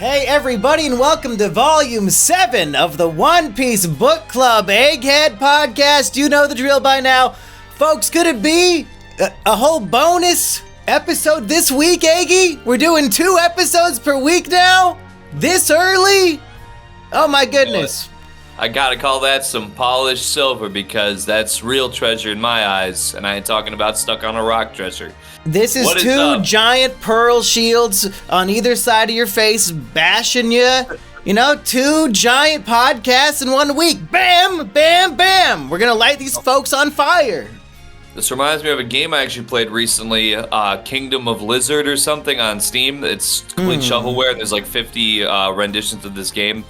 Hey everybody, and welcome to Volume 7 of the One Piece Book Club Egghead Podcast. You know the drill by now. Folks, could it be a whole bonus episode this week, Eggy? We're doing 2 episodes per week now? This early? Oh my goodness. I gotta call that some polished silver because that's real treasure in my eyes, and I ain't talking about stuck on a rock treasure. This is 2 giant pearl shields on either side of your face bashing you. You know, 2 giant podcasts in 1 week. Bam, bam, bam. We're gonna light these folks on fire. This reminds me of a game I actually played recently, Kingdom of Lizard or something on Steam. It's complete shovelware. There's like 50 renditions of this game.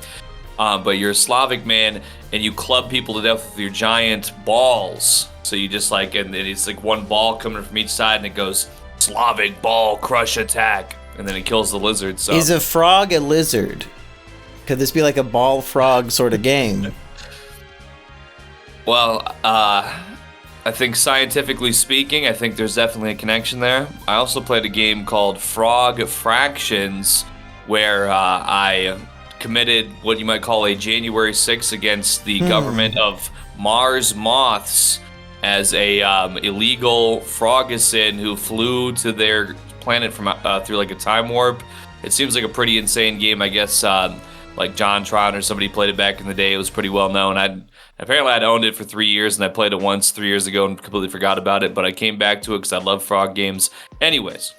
But you're a Slavic man, and you club people to death with your giant balls. So you just like, and it's like one ball coming from each side, and it goes, Slavic ball crush attack. And then it kills the lizard. So is a frog a lizard? Could this be like a ball frog sort of game? Well, I think scientifically speaking, I think there's definitely a connection there. I also played a game called Frog Fractions, where I committed what you might call a January 6th against the government of Mars Moths as a illegal frogason who flew to their planet from through like a time warp. It seems like a pretty insane game. I guess like JonTron or somebody played it back in the day. It was pretty well known. I'd owned it for 3 years, and I played it once 3 years ago and completely forgot about it, but I came back to it because I love frog games. Anyways.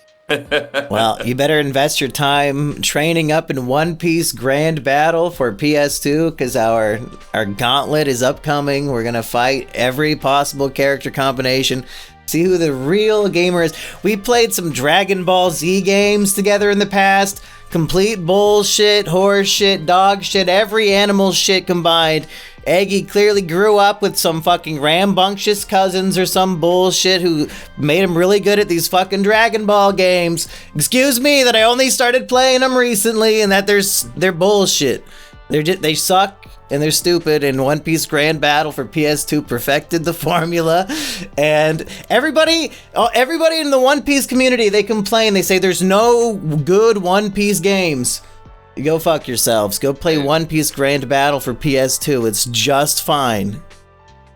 Well, you better invest your time training up in One Piece Grand Battle for PS2 because our gauntlet is upcoming. We're going to fight every possible character combination. See who the real gamer is. We played some Dragon Ball Z games together in the past. Complete bullshit, horse shit, dog shit, every animal shit combined. Eggy clearly grew up with some fucking rambunctious cousins or some bullshit who made him really good at these fucking Dragon Ball games. Excuse me that I only started playing them recently and that they're bullshit. They suck and they're stupid, and One Piece Grand Battle for PS2 perfected the formula. And everybody in the One Piece community, they complain. They say there's no good One Piece games. Go fuck yourselves. Go play One Piece Grand Battle for PS2. It's just fine.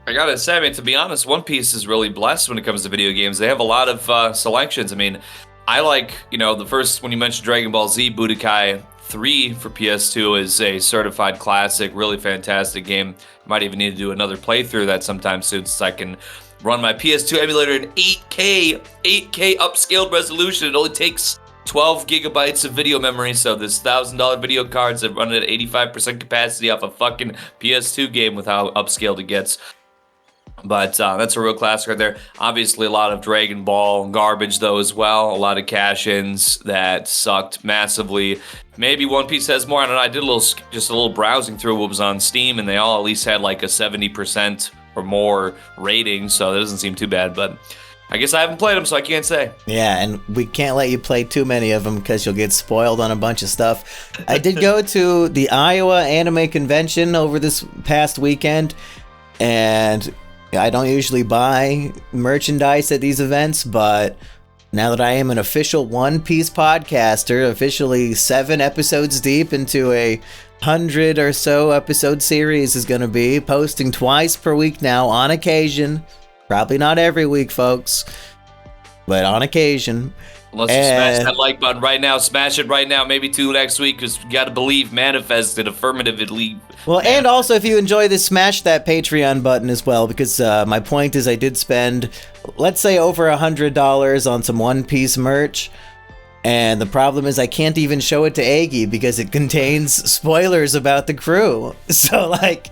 I gotta say, I mean, to be honest, One Piece is really blessed when it comes to video games. They have a lot of selections. I mean, I like, the first, when you mentioned Dragon Ball Z, Budokai 3 for PS2 is a certified classic, really fantastic game. Might even need to do another playthrough that sometime soon so I can run my PS2 emulator in 8K upscaled resolution. It only takes 12 gigabytes of video memory, so this $1,000 video cards that run at 85% capacity off a fucking PS2 game with how upscaled it gets. But that's a real classic right there. Obviously, a lot of Dragon Ball garbage, though, as well. A lot of cash-ins that sucked massively. Maybe One Piece has more. I don't know. I did just a little browsing through what was on Steam, and they all at least had like a 70% or more rating, so that doesn't seem too bad, but I guess I haven't played them, so I can't say. Yeah, and we can't let you play too many of them because you'll get spoiled on a bunch of stuff. I did go to the Iowa Anime Convention over this past weekend, and I don't usually buy merchandise at these events, but now that I am an official One Piece podcaster, officially 7 episodes deep into a 100 or so episode series is going to be, posting twice per week now on occasion. Probably not every week, folks, but on occasion. Unless you smash that like button right now, smash it right now, maybe 2 next week, because you got to believe, manifest it, affirmatively. Well, and also, if you enjoy this, smash that Patreon button as well, because my point is I did spend, let's say, over $100 on some One Piece merch. And the problem is I can't even show it to Eggy because it contains spoilers about the crew. So like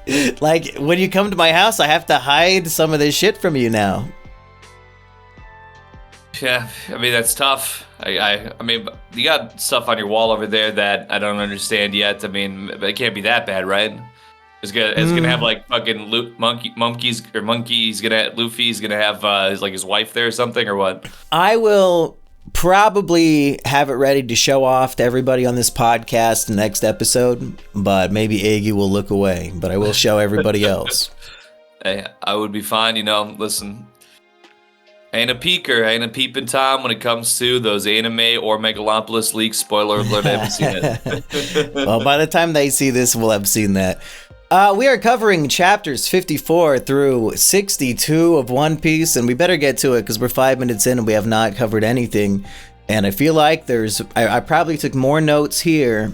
when you come to my house, I have to hide some of this shit from you now. Yeah, I mean, that's tough. I mean, you got stuff on your wall over there that I don't understand yet. I mean, it can't be that bad, right? It's gonna have like fucking Luffy's gonna have his wife there or something, or what? I will probably have it ready to show off to everybody on this podcast next episode, but maybe Eggy will look away, but I will show everybody else. Hey, I would be fine, listen. Ain't a peeker, ain't a peeping Tom when it comes to those anime or Megalopolis leaks. Spoiler alert, I haven't seen it. Well, by the time they see this, we'll have seen that. We are covering chapters 54 through 62 of One Piece, and we better get to it because we're 5 minutes in and we have not covered anything. And I feel like I probably took more notes here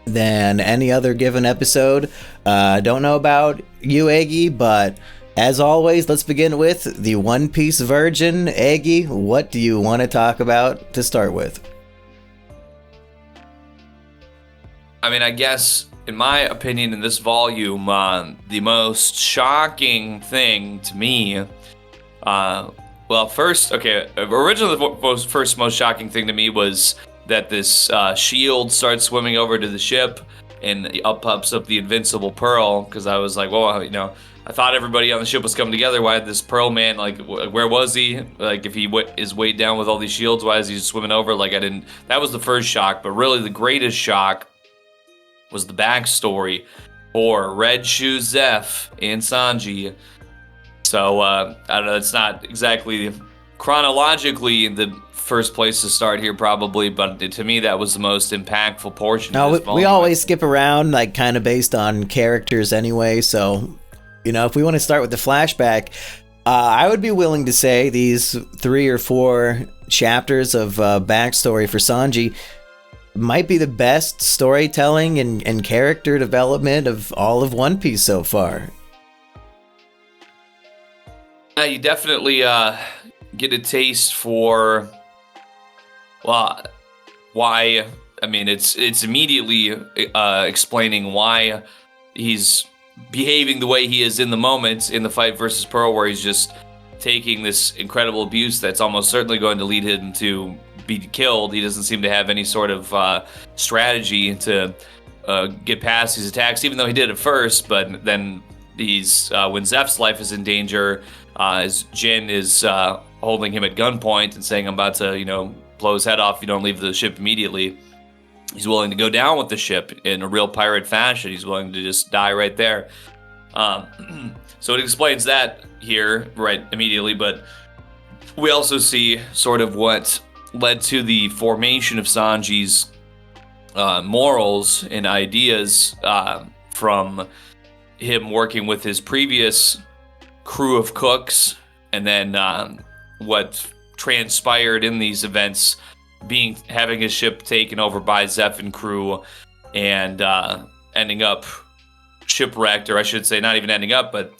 than any other given episode. Don't know about you, Eggy, but as always, let's begin with the One Piece virgin. Eggy, what do you want to talk about to start with? I mean, I guess, in my opinion, in this volume, the most shocking thing to me, first, originally the first most shocking thing to me was that this shield starts swimming over to the ship, and up pops up the invincible Pearl, because I was like, well, I thought everybody on the ship was coming together. Why did this Pearl man, where was he? Like, if he is weighed down with all these shields, why is he just swimming over? That was the first shock, but really the greatest shock was the backstory for Red Shoe Zeph and Sanji. So, I don't know, it's not exactly chronologically the first place to start here probably, but to me that was the most impactful portion of this volume. We always skip around, kind of based on characters anyway, so, if we want to start with the flashback, I would be willing to say these 3 or 4 chapters of backstory for Sanji might be the best storytelling and character development of all of One Piece so far. You definitely get a taste for, why. I mean, it's immediately explaining why he's behaving the way he is in the moment in the fight versus Pearl, where he's just taking this incredible abuse that's almost certainly going to lead him to be killed. He doesn't seem to have any sort of strategy to get past these attacks, even though he did at first. But then he's when Zeph's life is in danger, as Jin is holding him at gunpoint and saying, "I'm about to, blow his head off if you don't leave the ship immediately." He's willing to go down with the ship in a real pirate fashion. He's willing to just die right there. So it explains that here right immediately, but we also see sort of what led to the formation of Sanji's morals and ideas from him working with his previous crew of cooks, and then what transpired in these events, having his ship taken over by Zeph and crew, and ending up shipwrecked, or I should say not even ending up, but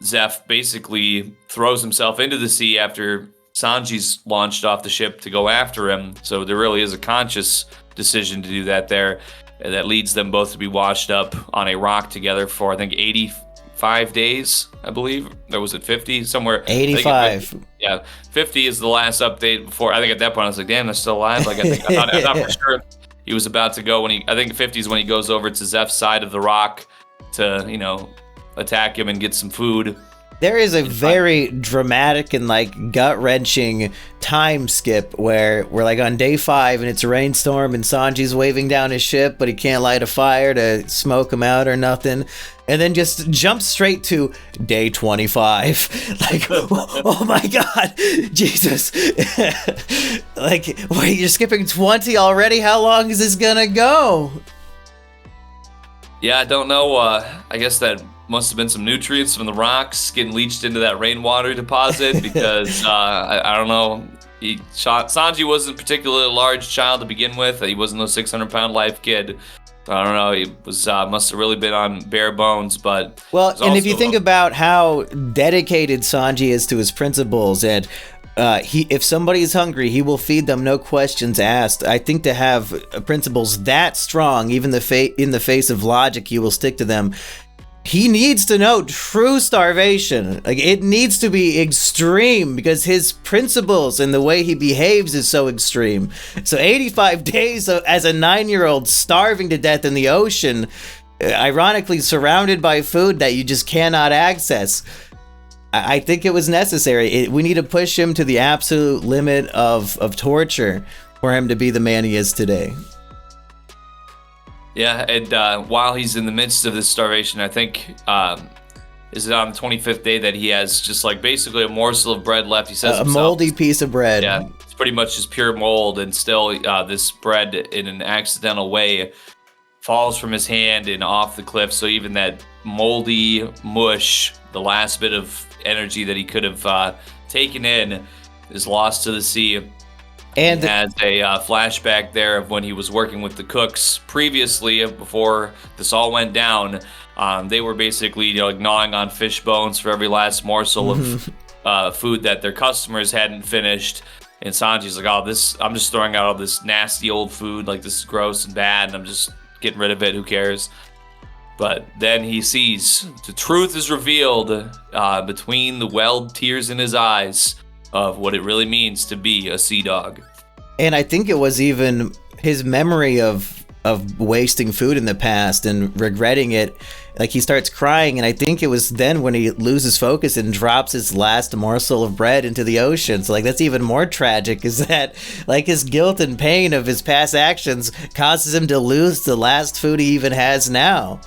Zeph basically throws himself into the sea after Sanji's launched off the ship to go after him. So there really is a conscious decision to do that there, that leads them both to be washed up on a rock together for, I think, 85 days, I believe. Or was it 50? Somewhere. 85. Yeah, 50 is the last update before. I think at that point I was like, damn, they're still alive. I thought for sure he was about to go I think 50 is when he goes over to Zeph's side of the rock to, attack him and get some food. There is a very dramatic and gut-wrenching time skip where we're on day 5 and it's a rainstorm and Sanji's waving down his ship, but he can't light a fire to smoke him out or nothing, and then just jumps straight to day 25. Oh my god, Jesus. Wait, you're skipping 20 already? How long is this gonna go? Yeah, I don't know. I guess that must have been some nutrients from the rocks getting leached into that rainwater deposit, because I don't know. Sanji wasn't particularly a large child to begin with. He wasn't a 600-pound life kid. I don't know. He was must have really been on bare bones. But if you think about how dedicated Sanji is to his principles, and if somebody is hungry, he will feed them, no questions asked. I think to have principles that strong, even in the face of logic, you will stick to them. He needs to know true starvation. It needs to be extreme because his principles and the way he behaves is so extreme. So 85 days as a 9-year-old starving to death in the ocean, ironically surrounded by food that you just cannot access. I think it was necessary. We need to push him to the absolute limit of torture for him to be the man he is today. Yeah, and while he's in the midst of this starvation, I think is it on the 25th day that he has just like basically a morsel of bread left. He says a moldy piece of bread. Yeah, it's pretty much just pure mold, and still this bread in an accidental way falls from his hand and off the cliff. So even that moldy mush, the last bit of energy that he could have taken in, is lost to the sea. And he has a flashback there of when he was working with the cooks previously, before this all went down. They were basically gnawing on fish bones for every last morsel of food that their customers hadn't finished. And Sanji's like, oh, I'm just throwing out all this nasty old food. Like, this is gross and bad, and I'm just getting rid of it. Who cares? But then he sees the truth is revealed between the welled tears in his eyes of what it really means to be a sea dog. And I think it was even his memory of wasting food in the past and regretting it. Like, he starts crying, and I think it was then when he loses focus and drops his last morsel of bread into the ocean. So, like, that's even more tragic, is that, like, his guilt and pain of his past actions causes him to lose the last food he even has now.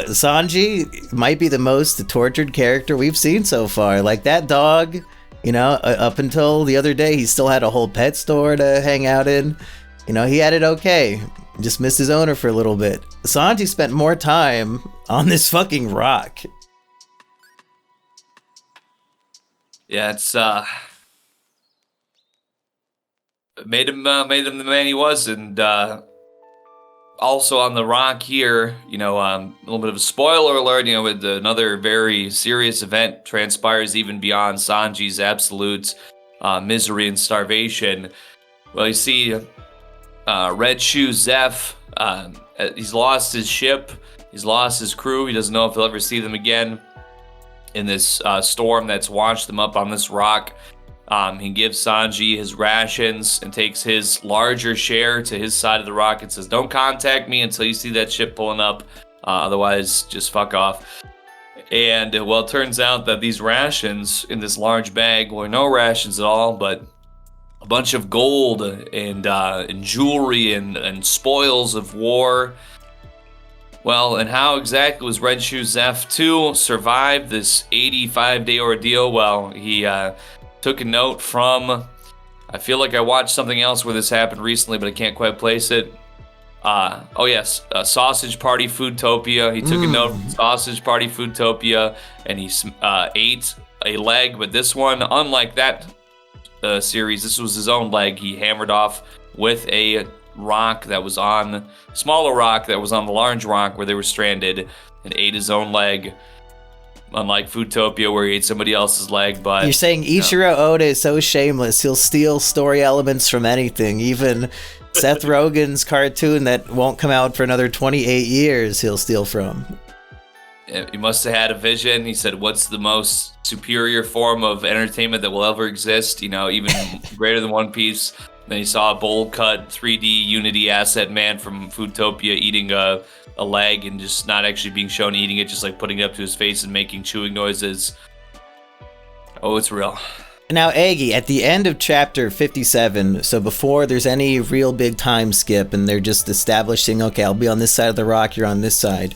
Sanji might be the most tortured character we've seen so far. Like, that dog, up until the other day, he still had a whole pet store to hang out in. He had it okay. Just missed his owner for a little bit. Sanji spent more time on this fucking rock. Yeah, it's made him the man he was, and also on the rock here, a little bit of a spoiler alert, with another very serious event transpires even beyond Sanji's absolute misery and starvation. Well, you see Red Shoe Zeph, he's lost his ship, he's lost his crew, he doesn't know if he'll ever see them again in this storm that's washed them up on this rock. He gives Sanji his rations and takes his larger share to his side of the rock and says, don't contact me until you see that ship pulling up, otherwise just fuck off. And well, it turns out that these rations in this large bag were no rations at all, but a bunch of gold and jewelry and spoils of war. Well, and how exactly was Red Shoe Zeph to survive this 85-day ordeal? Well, he took a note from, I feel like I watched something else where this happened recently, but I can't quite place it. Sausage Party Foodtopia. He took a note from Sausage Party Foodtopia, and he ate a leg, but this one, unlike that series, this was his own leg. He hammered off with a rock that was on, smaller rock that was on the large rock where they were stranded, and ate his own leg. Unlike Foodtopia, where he ate somebody else's leg. But you're saying Ichiro Oda is so shameless, he'll steal story elements from anything. Even Seth Rogen's cartoon that won't come out for another 28 years, he'll steal from. He must have had a vision. He said, what's the most superior form of entertainment that will ever exist? Even greater than One Piece. Then he saw a bold cut 3D Unity asset man from Foodtopia eating a leg and just not actually being shown eating it, just like putting it up to his face and making chewing noises. Oh, it's real. Now, Eggy, at the end of chapter 57, so before there's any real big time skip and they're just establishing, okay, I'll be on this side of the rock, you're on this side.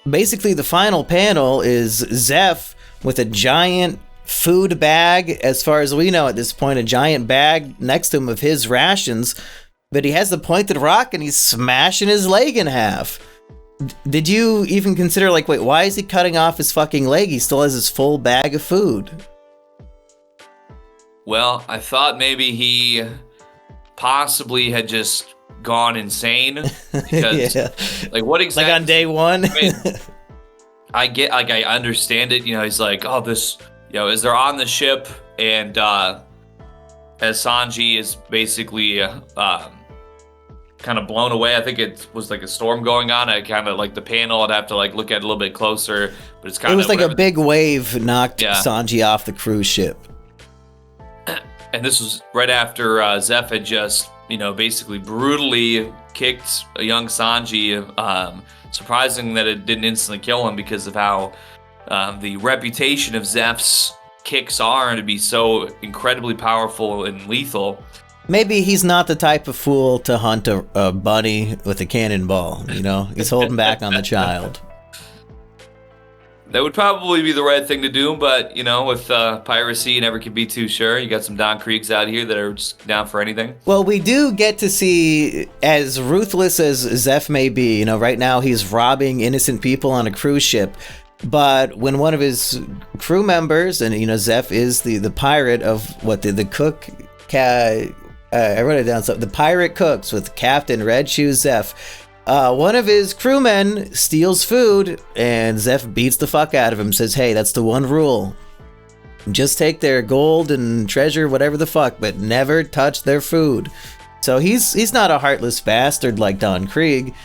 Basically, the final panel is Zeph with a giant food bag, as far as we know at this point, a giant bag next to him of his rations, but he has the pointed rock and he's smashing his leg in half. Did you even consider, like, wait, why is he cutting off his fucking leg? He still has his full bag of food. Well, I thought maybe he possibly had just gone insane, because like, what exactly, like on day one? I get, like, I understand it, he's like, oh, this, as they're on the ship, and as Sanji is basically kind of blown away. I think it was like a storm going on. I kind of, like, the panel, I'd have to, like, look at it a little bit closer, but it's kind of, it was like a big wave knocked Sanji off the cruise ship. And this was right after Zeph had just, basically brutally kicked a young Sanji. Surprising that it didn't instantly kill him, because of how the reputation of Zeph's kicks are to be so incredibly powerful and lethal. Maybe he's not the type of fool to hunt a bunny with a cannonball, He's holding back on the child. That would probably be the right thing to do, but, with piracy, you never can be too sure. You got some Don Creeks out here that are just down for anything. Well, we do get to see, as ruthless as Zeph may be, right now he's robbing innocent people on a cruise ship. But when one of his crew members, and Zeph is the pirate of the cook, I wrote it down. So the pirate cooks with Captain Red Shoes Zeph. One of his crewmen steals food, and Zeph beats the fuck out of him. Says, "Hey, that's the one rule. Just take their gold and treasure, whatever the fuck, but never touch their food." So he's not a heartless bastard like Don Krieg.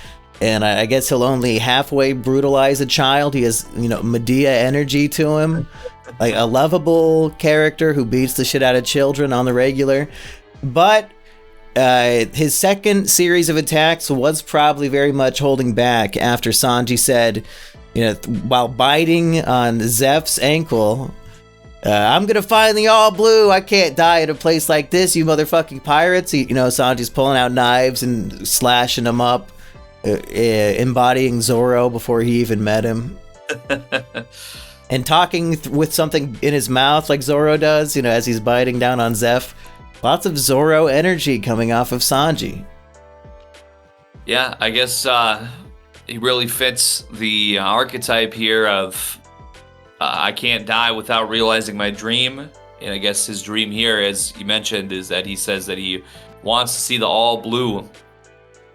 And I guess he'll only halfway brutalize a child. He has, Medea energy to him. Like a lovable character who beats the shit out of children on the regular. But his second series of attacks was probably very much holding back after Sanji said, while biting on Zeph's ankle, "I'm gonna find the all blue. I can't die at a place like this, you motherfucking pirates." Sanji's pulling out knives and slashing them up. Embodying Zoro before he even met him. And talking with something in his mouth like Zoro does, as he's biting down on Zeph. Lots of Zoro energy coming off of Sanji. Yeah, I guess he really fits the archetype here of I can't die without realizing my dream. And I guess his dream here, as you mentioned, is that he says that he wants to see the all blue,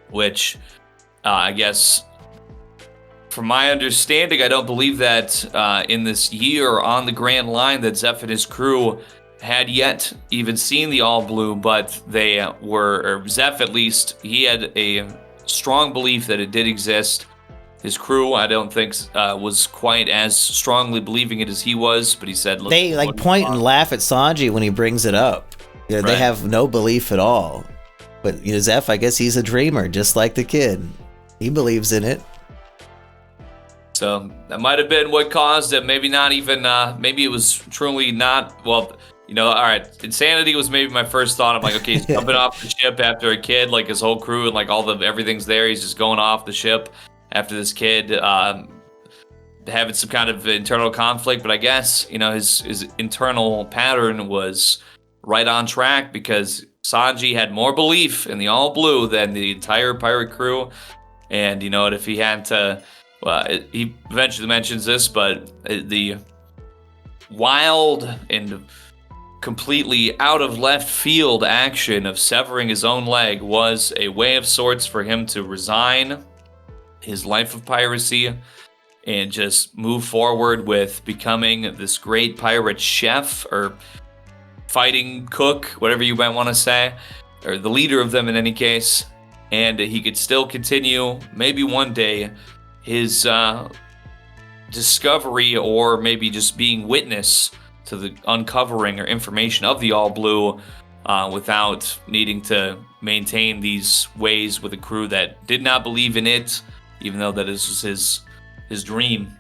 which... I guess, from my understanding, I don't believe that in this year on the Grand Line that Zeph and his crew had yet even seen the All Blue, but they or Zeph at least, he had a strong belief that it did exist. His crew, I don't think, was quite as strongly believing it as he was, but he said... Look, they point and laugh at Sanji when he brings it up. Right. They have no belief at all. But Zeph, I guess he's a dreamer, just like the kid. He believes in it. So that might have been what caused it. Maybe not even, maybe it was truly not, well, all right. Insanity was maybe my first thought. I'm like, okay, he's jumping off the ship after a kid, like his whole crew and like everything's there. He's just going off the ship after this kid, having some kind of internal conflict. But I guess, his internal pattern was right on track because Sanji had more belief in the All Blue than the entire pirate crew. And if he had to, he eventually mentions this, but the wild and completely out of left field action of severing his own leg was a way of sorts for him to resign his life of piracy and just move forward with becoming this great pirate chef or fighting cook, whatever you might want to say, or the leader of them in any case. And he could still continue, maybe one day, his discovery or maybe just being witness to the uncovering or information of the All Blue without needing to maintain these ways with a crew that did not believe in it, even though that this was his dream.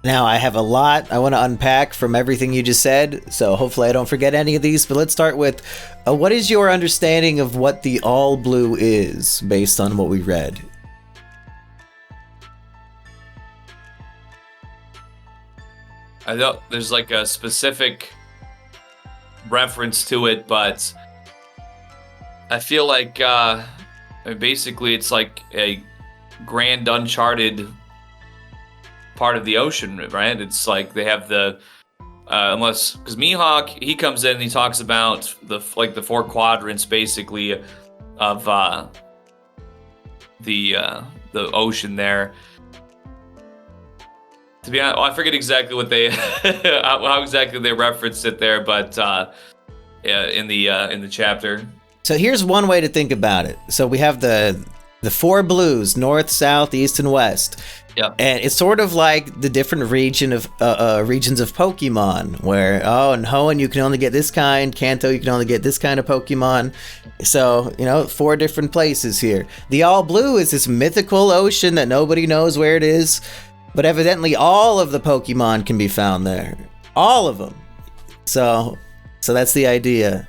Now, I have a lot I want to unpack from everything you just said, so hopefully I don't forget any of these, but let's start with, what is your understanding of what the All Blue is, based on what we read? I know there's like a specific reference to it, but I feel like basically it's like a grand uncharted part of the ocean, right? It's like they have the because Mihawk, he comes in and he talks about the four quadrants basically of the ocean there. To be honest, I forget exactly what they how exactly they referenced it there, but in the chapter. So here's one way to think about it. So we have the four blues: north, south, east, and west. Yeah. And it's sort of like the different regions of Pokemon, where, in Hoenn you can only get this kind, Kanto you can only get this kind of Pokemon. So, 4 different places here. The All Blue is this mythical ocean that nobody knows where it is, but evidently all of the Pokemon can be found there. All of them. So that's the idea.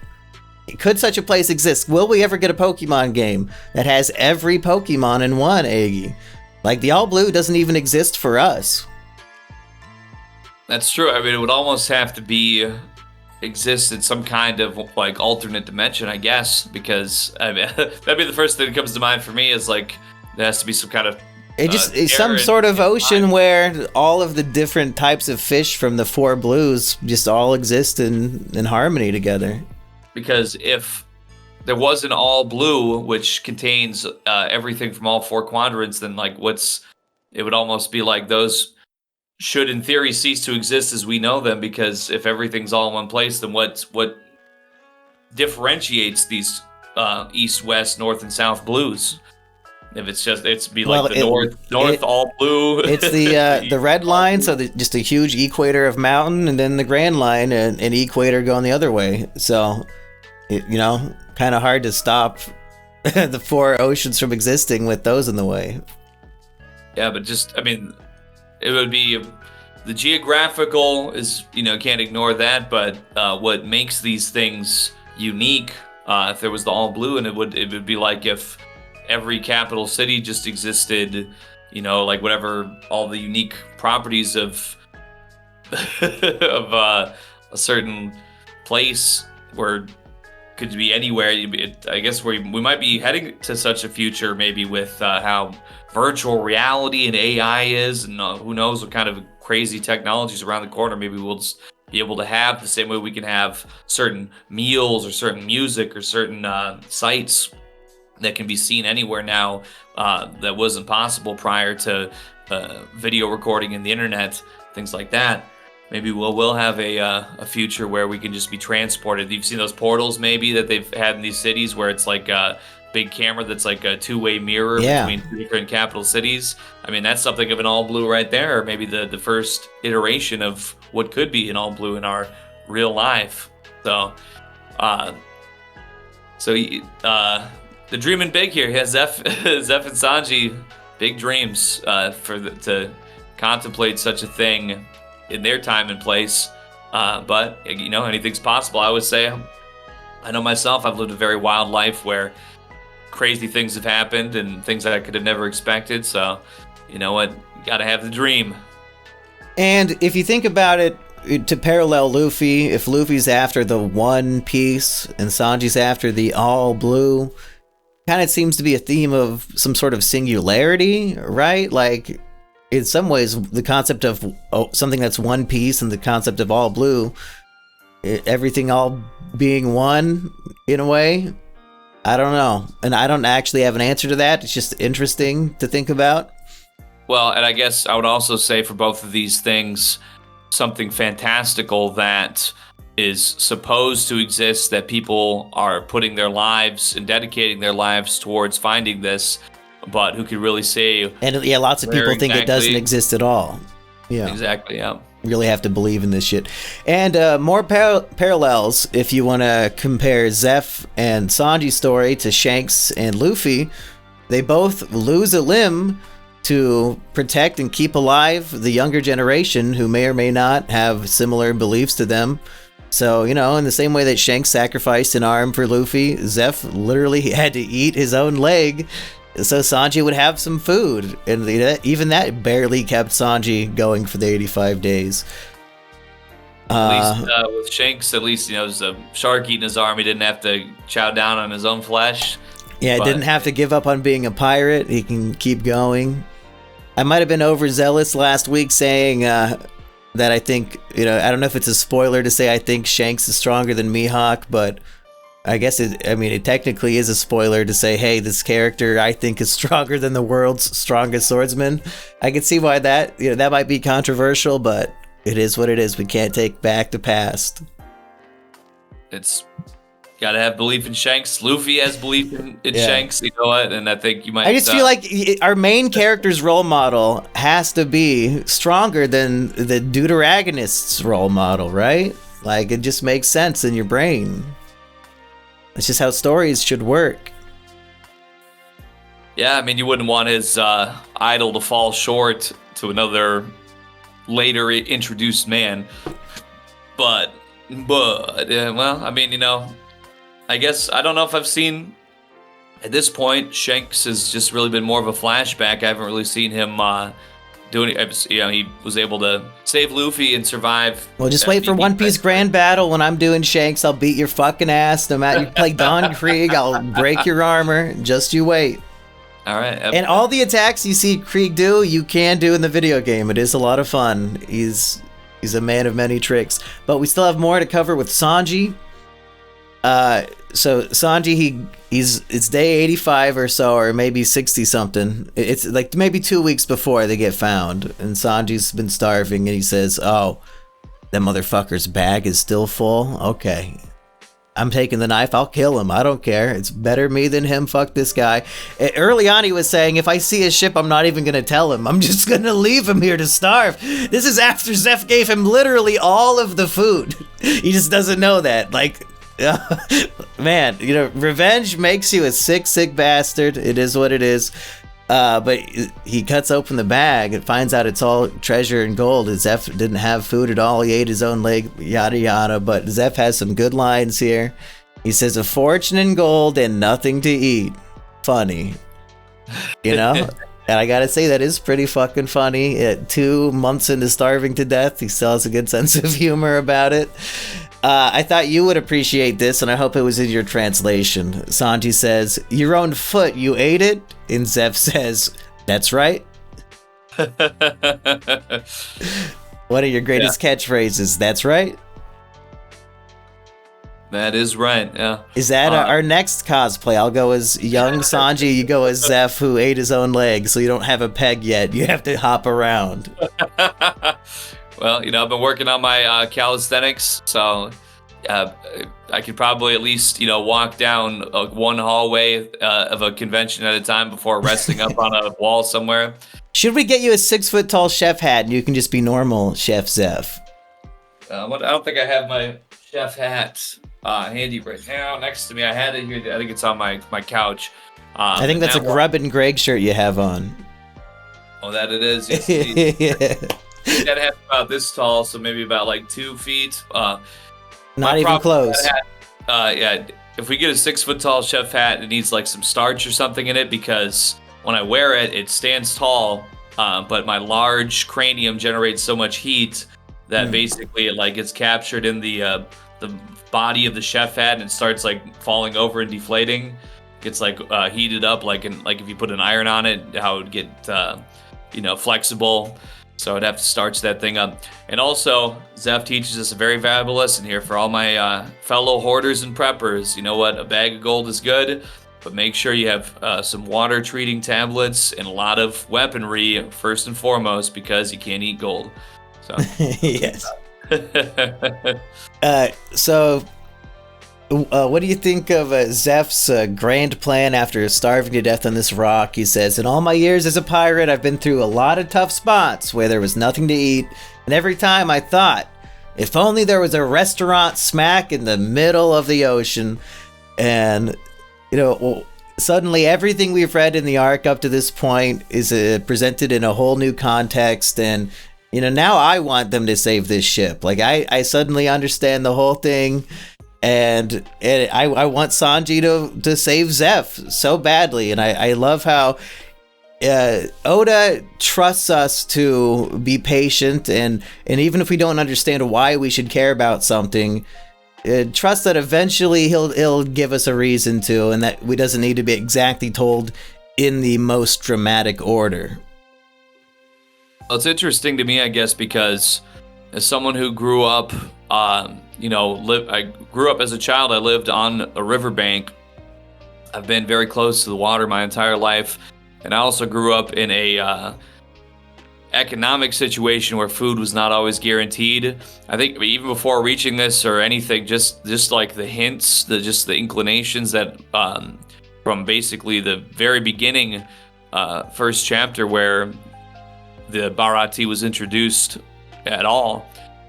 Could such a place exist? Will we ever get a Pokemon game that has every Pokemon in one, Eggy? Like, the All Blue doesn't even exist for us. That's true. I mean, it would almost have to be exist in some kind of like alternate dimension, I guess, because I mean that'd be the first thing that comes to mind for me is like there has to be some kind of It's error some sort of in ocean time. where all of the different types of fish from the four blues just all exist in harmony together. Because if there was an all blue which contains everything from all four quadrants, then like what's it would almost be like those should in theory cease to exist as we know them, because if everything's all in one place, then what differentiates these east, west, north, and south blues? If it's just it's be like Well, the north it all blue. it's the east red all line, blue. so just a huge equator of mountain, and then the grand line and an equator going the other way. So, kind of hard to stop the four oceans from existing with those in the way. Yeah, but just I mean, it would be the geographical is can't ignore that, but what makes these things unique? If there was the all blue, and it would be like if every capital city just existed, like whatever all the unique properties of of a certain place were could be anywhere. I guess we might be heading to such a future, maybe with how virtual reality and AI is, and who knows what kind of crazy technologies around the corner. Maybe we'll just be able to have the same way we can have certain meals or certain music or certain sites that can be seen anywhere now that wasn't possible prior to video recording and the internet, things like that. Maybe we'll have a future where we can just be transported. You've seen those portals maybe that they've had in these cities where it's like a big camera that's like a two-way mirror between two different capital cities. I mean, that's something of an all blue right there, or maybe the first iteration of what could be an all blue in our real life. So, the dreaming big here. Yeah, Zeph and Sanji, big dreams to contemplate such a thing in their time and place. But anything's possible. I would say, I know myself. I've lived a very wild life where crazy things have happened and things that I could have never expected. So, you know what? You gotta have the dream. And if you think about it, to parallel Luffy, if Luffy's after the One Piece and Sanji's after the All Blue, kind of seems to be a theme of some sort of singularity, right? Like, in some ways, the concept of something that's One Piece and the concept of All Blue, everything all being one, in a way. I don't know. And I don't actually have an answer to that. It's just interesting to think about. Well, and I guess I would also say for both of these things, something fantastical that is supposed to exist, that people are putting their lives and dedicating their lives towards finding this, but who could really say? And yeah, lots of people think it doesn't exist at all. Yeah. Exactly, yeah. Really have to believe in this shit. And more parallels if you want to compare Zeph and Sanji's story to Shanks and Luffy. They both lose a limb to protect and keep alive the younger generation who may or may not have similar beliefs to them. So, in the same way that Shanks sacrificed an arm for Luffy, Zeph literally had to eat his own leg so Sanji would have some food. And even that barely kept Sanji going for the 85 days. At least with Shanks, at least, there's a shark eating his arm. He didn't have to chow down on his own flesh. Yeah, didn't have to give up on being a pirate. He can keep going. I might have been overzealous last week saying that I think, I don't know if it's a spoiler to say I think Shanks is stronger than Mihawk, but I guess it technically is a spoiler to say, hey, this character I think is stronger than the world's strongest swordsman. I can see why that might be controversial, but it is what it is. We can't take back the past. It's gotta have belief in Shanks. Luffy has belief in Shanks. You know what? And I think you might. I just feel like our main character's role model has to be stronger than the deuteragonist's role model, right? Like, it just makes sense in your brain. It's just how stories should work. Yeah, I mean, you wouldn't want his idol to fall short to another later introduced man. But well, I mean, I guess I don't know if I've seen at this point. Shanks has just really been more of a flashback. I haven't really seen him doing, he was able to save Luffy and survive. Well, just wait for One Piece Grand Battle. When I'm doing Shanks, I'll beat your fucking ass. No matter, you play Don Krieg, I'll break your armor. Just you wait. All right. And all the attacks you see Krieg do, you can do in the video game. It is a lot of fun. He's a man of many tricks. But we still have more to cover with Sanji. So Sanji, it's day 85 or so, or maybe 60 something. It's like maybe 2 weeks before they get found, and Sanji's been starving, and he says, "Oh, that motherfucker's bag is still full. Okay, I'm taking the knife. I'll kill him. I don't care. It's better me than him. Fuck this guy." Early on, he was saying, if I see his ship, I'm not even going to tell him. I'm just going to leave him here to starve. This is after Zeph gave him literally all of the food. He just doesn't know that. Like, man, revenge makes you a sick, sick bastard. It is what it is. But he cuts open the bag and finds out it's all treasure and gold. Zeph didn't have food at all. He ate his own leg, yada yada. But Zeph has some good lines here. He says, "A fortune in gold and nothing to eat." Funny, And I gotta say, that is pretty fucking funny. 2 months into starving to death, he still has a good sense of humor about it. I thought you would appreciate this, and I hope it was in your translation. Sanji says, "Your own foot, you ate it?" And Zeph says, "That's right." One of your greatest catchphrases, "That's right." That is right, yeah. Is that our next cosplay? I'll go as young Sanji, you go as Zeph, who ate his own leg, so you don't have a peg yet. You have to hop around. Well, I've been working on my calisthenics, so I could probably at least, walk down one hallway of a convention at a time before resting up on a wall somewhere. Should we get you a 6-foot-tall chef hat and you can just be normal Chef Zeph? I don't think I have my chef hat handy right now next to me. I had it here. I think it's on my couch. I think that's a Grub and Greg shirt you have on. Oh, that it is. Yes, yeah. That hat about this tall, so maybe about like 2 feet. Not even close. Yeah, if we get a 6-foot-tall chef hat, it needs like some starch or something in it, because when I wear it, it stands tall, but my large cranium generates so much heat that basically it like gets captured in the body of the chef hat and starts like falling over and deflating. Gets like heated up, like if you put an iron on it, how it would get flexible. So I'd have to starch that thing up. And also, Zeph teaches us a very valuable lesson here for all my fellow hoarders and preppers. You know what? A bag of gold is good, but make sure you have some water treating tablets and a lot of weaponry first and foremost, because you can't eat gold. So yes. So what do you think of Zeph's grand plan after starving to death on this rock? He says, "In all my years as a pirate, I've been through a lot of tough spots where there was nothing to eat. And every time I thought, if only there was a restaurant smack in the middle of the ocean." And, suddenly everything we've read in the arc up to this point is presented in a whole new context. And, now I want them to save this ship. Like, I suddenly understand the whole thing. And I want Sanji to save Zeph so badly. And I love how Oda trusts us to be patient. And even if we don't understand why we should care about something, trust that eventually he'll give us a reason to, and that we doesn't need to be exactly told in the most dramatic order. Well, it's interesting to me, I guess, because as someone who grew up, I grew up as a child. I lived on a riverbank. I've been very close to the water my entire life, and I also grew up in a economic situation where food was not always guaranteed. I think even before reaching this or anything, just like the hints, the inclinations that from basically the very beginning, first chapter where the Bharati was introduced at all,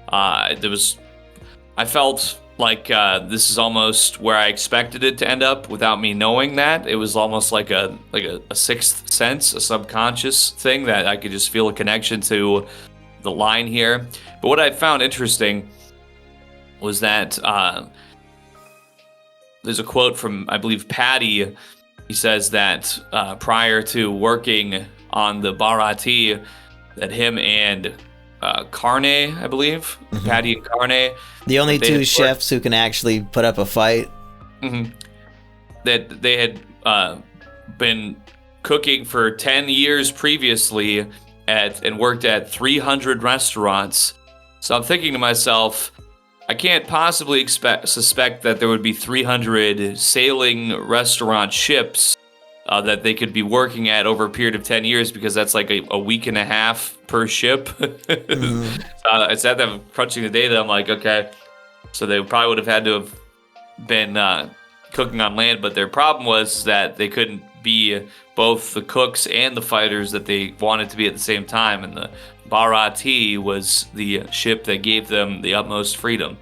I felt like this is almost where I expected it to end up without me knowing that. It was almost like a sixth sense, a subconscious thing that I could just feel a connection to the line here. But what I found interesting was that there's a quote from, I believe, Patty. He says that prior to working on the Bharati, that him and Carne, I believe, Patty and Carne, the only two chefs who can actually put up a fight, that they had been cooking for 10 years previously and worked at 300 restaurants. So I'm thinking to myself, I can't possibly suspect that there would be 300 sailing restaurant ships that they could be working at over a period of 10 years, because that's like a week and a half per ship. It's at them crunching the data. I'm like, okay, so they probably would have had to have been cooking on land, but their problem was that they couldn't be both the cooks and the fighters that they wanted to be at the same time, and the Barati was the ship that gave them the utmost freedom.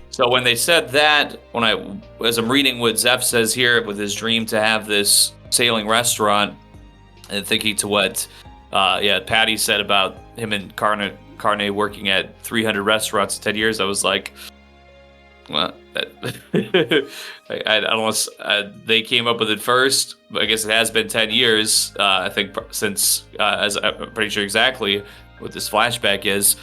So when they said that, as I'm reading what Zeph says here with his dream to have this sailing restaurant, and thinking to what Patty said about him and Carne working at 300 restaurants in 10 years, I was like, well, I don't know. They came up with it first, but I guess it has been 10 years, I think, since, as I'm pretty sure exactly what this flashback is.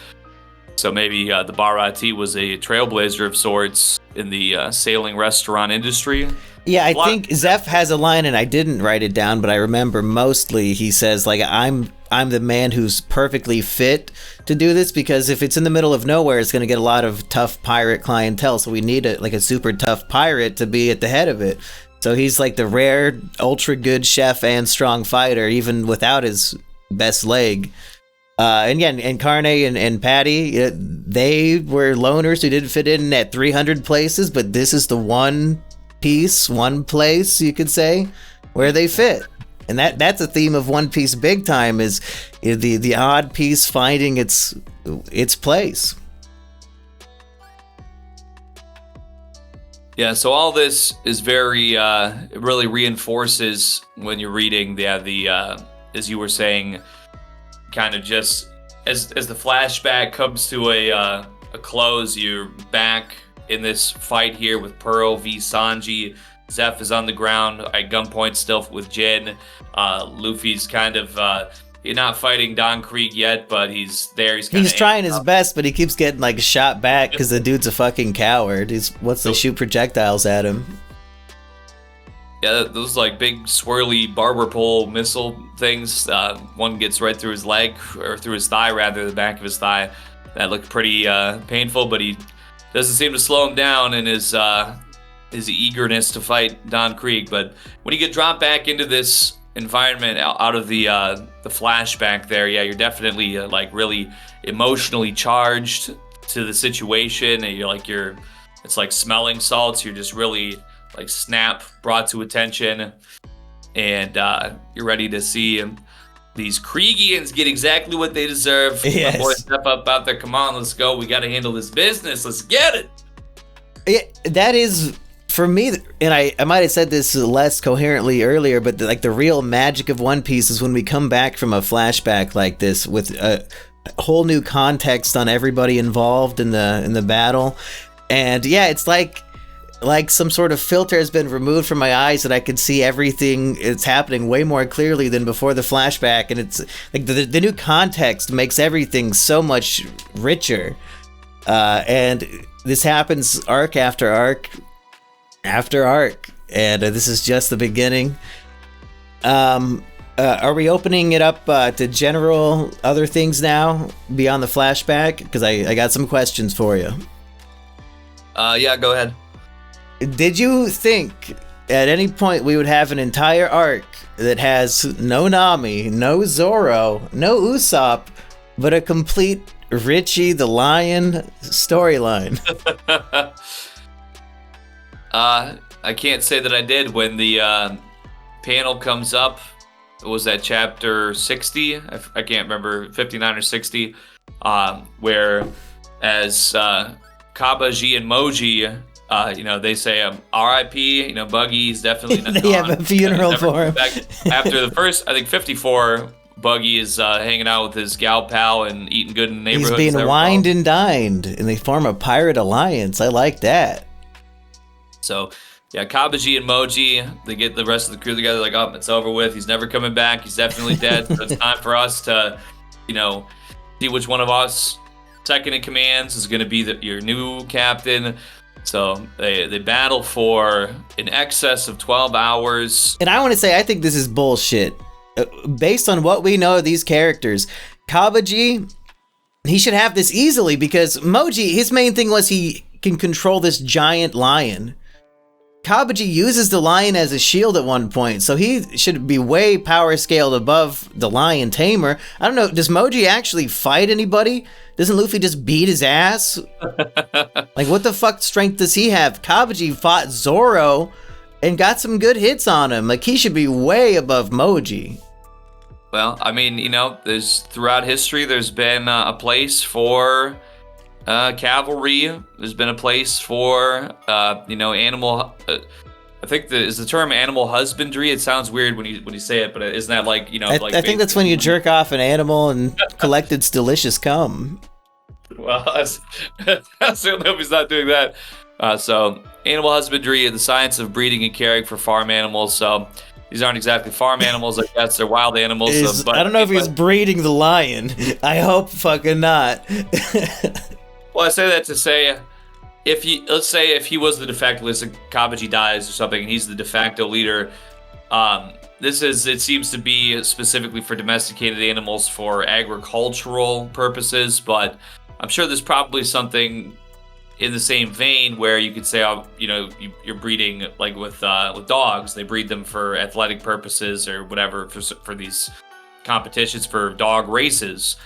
So maybe the Barati was a trailblazer of sorts in the sailing restaurant industry. Yeah, I think Zeph has a line, and I didn't write it down, but I remember mostly he says, like, I'm the man who's perfectly fit to do this, because if it's in the middle of nowhere, it's going to get a lot of tough pirate clientele, so we need a super tough pirate to be at the head of it. So he's like the rare, ultra good chef and strong fighter, even without his best leg. And Carne and Patty, they were loners who didn't fit in at 300 places, but this is the one place, you could say, where they fit. And that's a theme of One Piece big time, is the odd piece finding its place. Yeah, so all this is very, it really reinforces when you're reading the as you were saying, kind of just as the flashback comes to a close, you're back in this fight here with Pearl v Sanji. Zeph is on the ground at gunpoint still with Jin. Luffy's kind of he's not fighting Don Krieg yet, but he's there. He's trying his best, but he keeps getting like shot back because the dude's a fucking coward. He wants to shoot projectiles at him. Yeah, those like big swirly barber pole missile things. One gets right through his leg, or through his thigh rather, the back of his thigh. That looked pretty painful, but he doesn't seem to slow him down in his eagerness to fight Don Krieg. But when you get dropped back into this environment out of the flashback there, yeah, you're definitely like really emotionally charged to the situation, and it's like smelling salts. You're just really like brought to attention, and you're ready to see these Kriegians get exactly what they deserve. Yes. My boys step up out there. Come on, let's go. We got to handle this business. Let's get it. Yeah, that is, for me, and I might have said this less coherently earlier, but the real magic of One Piece is when we come back from a flashback like this with a whole new context on everybody involved in the battle, and yeah, it's like some sort of filter has been removed from my eyes, and I can see everything that's happening way more clearly than before the flashback, and it's like the new context makes everything so much richer, and this happens arc after arc after arc, and this is just the beginning. Are we opening it up to general other things now beyond the flashback? Because I got some questions for you. Yeah, go ahead. Did you think at any point we would have an entire arc that has no Nami, no Zoro, no Usopp, but a complete Richie the Lion storyline? I can't say that I did. When the panel comes up, was that chapter 60? I can't remember, 59 or 60, where as Kabaji and Moji, they say R.I.P. Buggy's definitely not. They have a funeral for him. After the first, I think 54, Buggy is hanging out with his gal pal and eating good in the neighborhood. He's being wined and dined, and they form a pirate alliance. I like that. So, yeah, Kabaji and Moji, they get the rest of the crew together, like, oh, it's over with. He's never coming back. He's definitely dead. So it's time for us to see which one of us second in commands is going to be your new captain. So they battle for in excess of 12 hours. And I want to say, I think this is bullshit. Based on what we know of these characters, Kabaji, he should have this easily because Moji, his main thing was he can control this giant lion. Kabaji uses the lion as a shield at one point, so he should be way power scaled above the lion tamer. I don't know, does Moji actually fight anybody? Doesn't Luffy just beat his ass? Like, what the fuck strength does he have? Kabaji fought Zoro and got some good hits on him. Like, he should be way above Moji. Well, I mean, there's throughout history, there's been a place for cavalry. There's been a place for animal. I think is the term animal husbandry. It sounds weird when you say it, but isn't that like I think that's when you jerk off an animal and collect its delicious cum. Well, I certainly hope he's not doing that. So animal husbandry, the science of breeding and caring for farm animals. So these aren't exactly farm animals, I guess. They're wild animals. I don't know if he's breeding the lion. I hope fucking not. Well, I say that to say, let's say if he was the de facto, Kabaji dies or something, and he's the de facto leader. It seems to be specifically for domesticated animals for agricultural purposes, but I'm sure there's probably something in the same vein where you could say, you're breeding like with dogs. They breed them for athletic purposes or whatever for these competitions for dog races.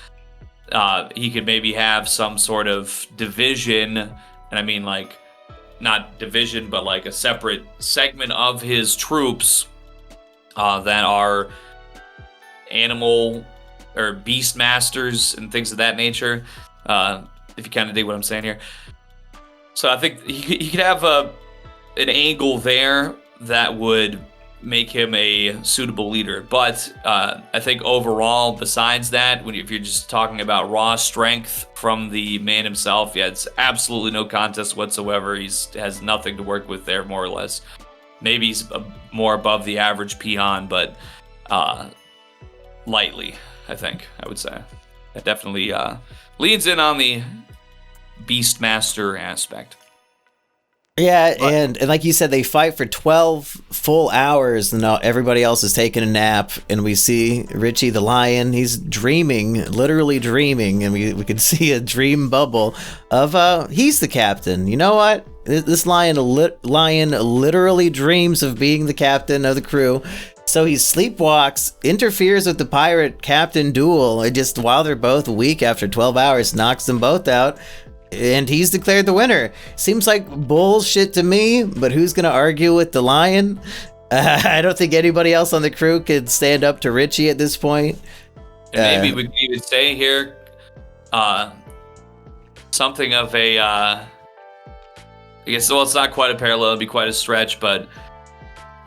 He could maybe have some sort of division, and I mean like not division, but like a separate segment of his troops that are animal or beast masters and things of that nature. If you kind of dig what I'm saying here. So I think he could have an angle there that would make him a suitable leader. But I think overall, besides that, if you're just talking about raw strength from the man himself, it's absolutely no contest whatsoever. He has nothing to work with there, more or less. Maybe he's more above the average peon, but lightly, I think, I would say. That definitely leads in on the Beastmaster aspect. Yeah, and like you said, they fight for 12 full hours, and everybody else is taking a nap, and we see Richie the lion, he's dreaming, literally dreaming, and we can see a dream bubble of, he's the captain. You know what? This lion literally dreams of being the captain of the crew, so he sleepwalks, interferes with the pirate captain duel, and just while they're both weak after 12 hours, knocks them both out. And he's declared the winner. Seems like bullshit to me, but who's going to argue with the lion? I don't think anybody else on the crew could stand up to Richie at this point. And maybe we could even say here something of a, I guess, well, it's not quite a parallel, it'd be quite a stretch, but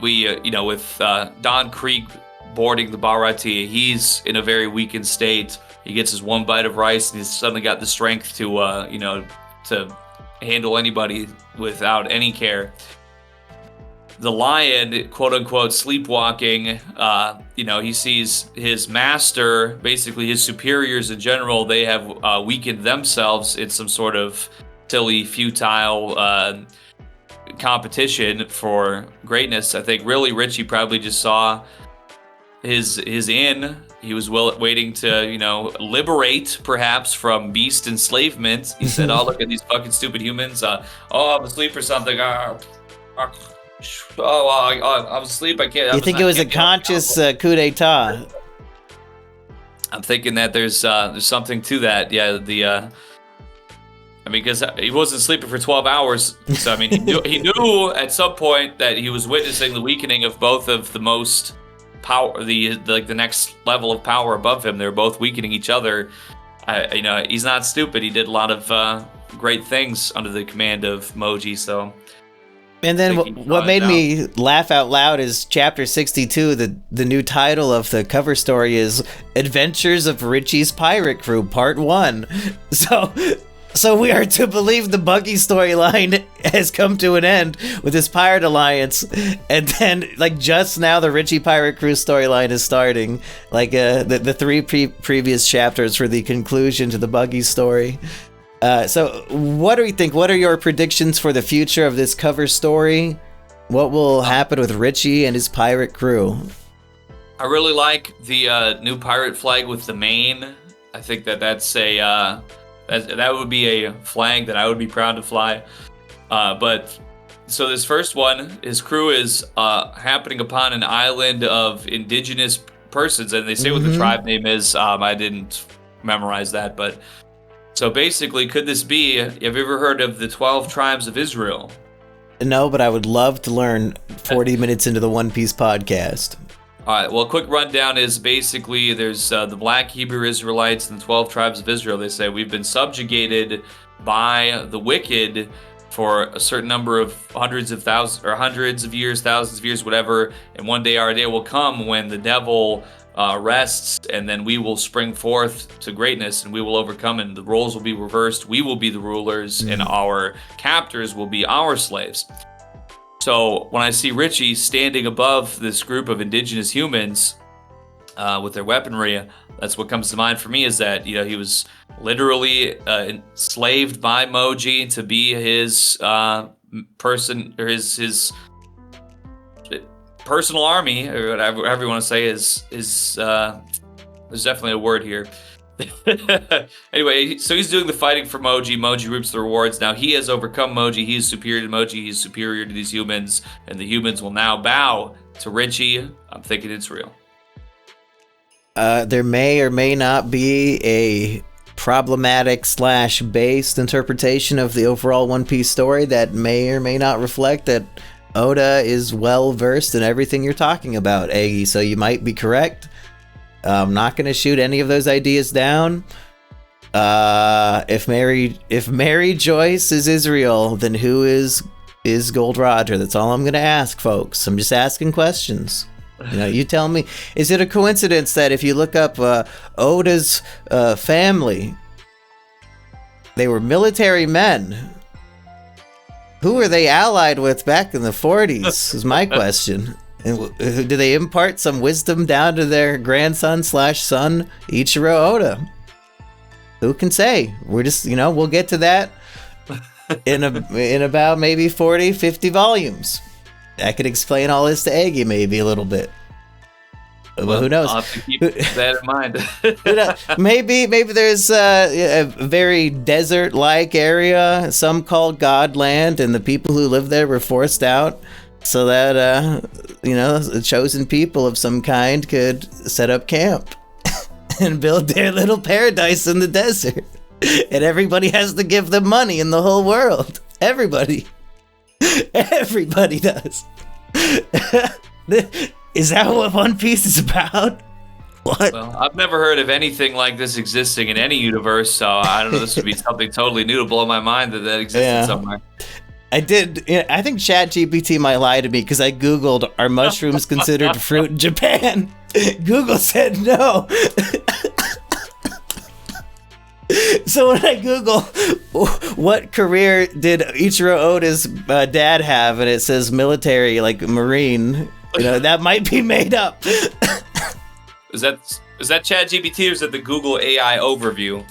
we, with Don Krieg boarding the Barati, he's in a very weakened state. He gets his one bite of rice, and he's suddenly got the strength to, to handle anybody without any care. The lion, quote unquote, sleepwalking. He sees his master, basically his superiors in general. They have weakened themselves in some sort of silly, futile competition for greatness. I think really Richie probably just saw his in. He was waiting to, liberate perhaps from beast enslavement. He said, "Oh, look at these fucking stupid humans. I'm asleep or something. I'm asleep. I can't." You think it was a conscious coup d'etat? I'm thinking that there's something to that. Yeah, because he wasn't sleeping for 12 hours. So, I mean, he knew at some point that he was witnessing the weakening of both of the most power, the next level of power above him. They're both weakening each other. He's not stupid. He did a lot of great things under the command of Moji. So, and then what made me laugh out loud is chapter 62. The new title of the cover story is "Adventures of Richie's Pirate Crew Part 1." So So we are to believe the Buggy storyline has come to an end with this pirate alliance, and then like just now the Richie pirate crew storyline is starting. Like the three previous chapters were the conclusion to the Buggy story. So what do we think? What are your predictions for the future of this cover story? What will happen with Richie and his pirate crew? I really like the new pirate flag with the mane. I think that's a that would be a flag that I would be proud to fly. But so this first one, his crew is happening upon an island of indigenous persons, and they say what the tribe name is. I didn't memorize that, but so basically, could this be? Have you ever heard of the 12 tribes of Israel? No, but I would love to learn 40 minutes into the One Piece podcast. All right, well, a quick rundown is basically there's the Black Hebrew Israelites and the 12 tribes of Israel. They say we've been subjugated by the wicked for a certain number of hundreds of years, thousands of years, whatever. And one day our day will come when the devil rests, and then we will spring forth to greatness, and we will overcome, and the roles will be reversed. We will be the rulers, and our captors will be our slaves. So when I see Richie standing above this group of indigenous humans with their weaponry, that's what comes to mind for me, is that he was literally enslaved by Moji to be his person, or his personal army, or whatever you want to say. Is there's definitely a word here. Anyway, so he's doing the fighting for Moji. Moji reaps the rewards. Now he has overcome Moji. He's superior to Moji. He's superior to these humans, and the humans will now bow to Richie. I'm thinking it's real. There may or may not be a problematic / based interpretation of the overall One Piece story that may or may not reflect that Oda is well versed in everything you're talking about, Eggy. So you might be correct. I'm not going to shoot any of those ideas down. If Mary Joyce is Israel, then who is Gold Roger? That's all I'm going to ask, folks. I'm just asking questions. You tell me. Is it a coincidence that if you look up Oda's family, they were military men? Who were they allied with back in the 40s is my question. And do they impart some wisdom down to their grandson / son, Ichiro Oda? Who can say? We're just, we'll get to that in about maybe 40, 50 volumes. I could explain all this to Eggy maybe a little bit. Well, who knows? I'll have to keep that in mind. Maybe there's a very desert-like area, some called Godland, and the people who live there were forced out so that, chosen people of some kind could set up camp and build their little paradise in the desert. And everybody has to give them money in the whole world. Everybody. Everybody does. Is that what One Piece is about? What? Well, I've never heard of anything like this existing in any universe, so I don't know. This would be something totally new to blow my mind that existed somewhere. I think ChatGPT might lie to me because I Googled, are mushrooms considered fruit in Japan? Google said no. So when I Google what career did Ichiro Oda's dad have, and it says military, like Marine, that might be made up. Is that ChatGPT, or is it the Google AI overview?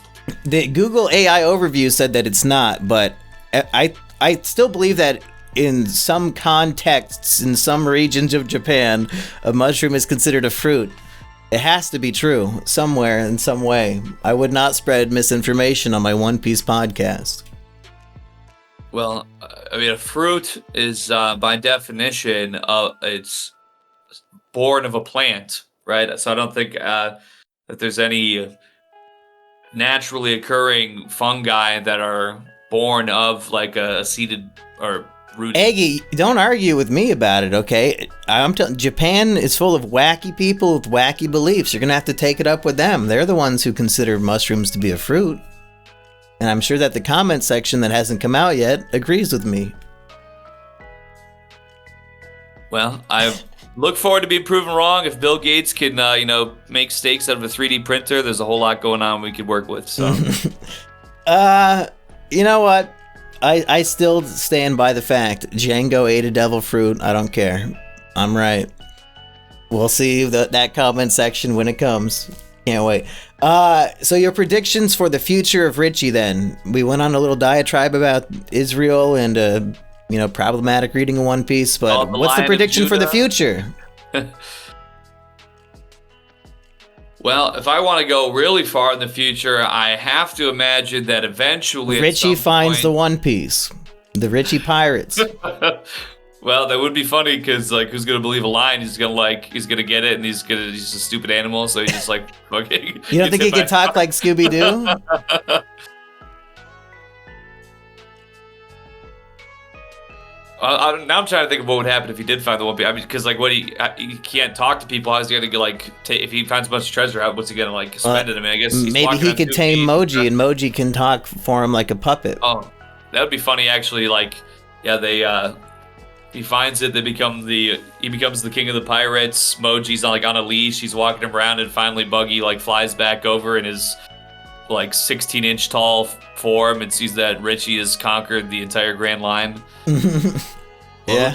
The Google AI overview said that it's not, but I still believe that in some contexts, in some regions of Japan, a mushroom is considered a fruit. It has to be true somewhere in some way. I would not spread misinformation on my One Piece podcast. Well, a fruit is by definition, it's born of a plant, right? So I don't think that there's any naturally occurring fungi that are born of like a seeded or root. Eggy, don't argue with me about it, okay? I'm telling Japan is full of wacky people with wacky beliefs. You're gonna have to take it up with them. They're the ones who consider mushrooms to be a fruit. And I'm sure that the comment section that hasn't come out yet agrees with me. Well, I look forward to being proven wrong. If Bill Gates can, make steaks out of a 3D printer, there's a whole lot going on we could work with. So, You know what? I still stand by the fact Django ate a devil fruit. I don't care. I'm right. We'll see that comment section when it comes. Can't wait. So your predictions for the future of Richie then. We went on a little diatribe about Israel and problematic reading of One Piece, but what's the prediction for the future? Well, if I want to go really far in the future, I have to imagine that eventually Richie finds the One Piece. The Richie Pirates. Well, that would be funny because, like, who's gonna believe a line? He's gonna get it, and he's a stupid animal, so he's just like, okay. You don't think he can talk like Scooby-Doo? Now I'm trying to think of what would happen if he did find the One Piece. I mean, because like, he can't talk to people. How's he gonna get if he finds a bunch of treasure? What's he gonna spend it? I mean, I guess maybe he could tame Moji, and Moji can talk for him like a puppet. Oh, that would be funny, actually. Like, yeah, they he finds it. He becomes the king of the pirates. Moji's on a leash. He's walking him around, and finally Buggy flies back over in his 16-inch tall form and sees that Richie has conquered the entire Grand Line. Yeah.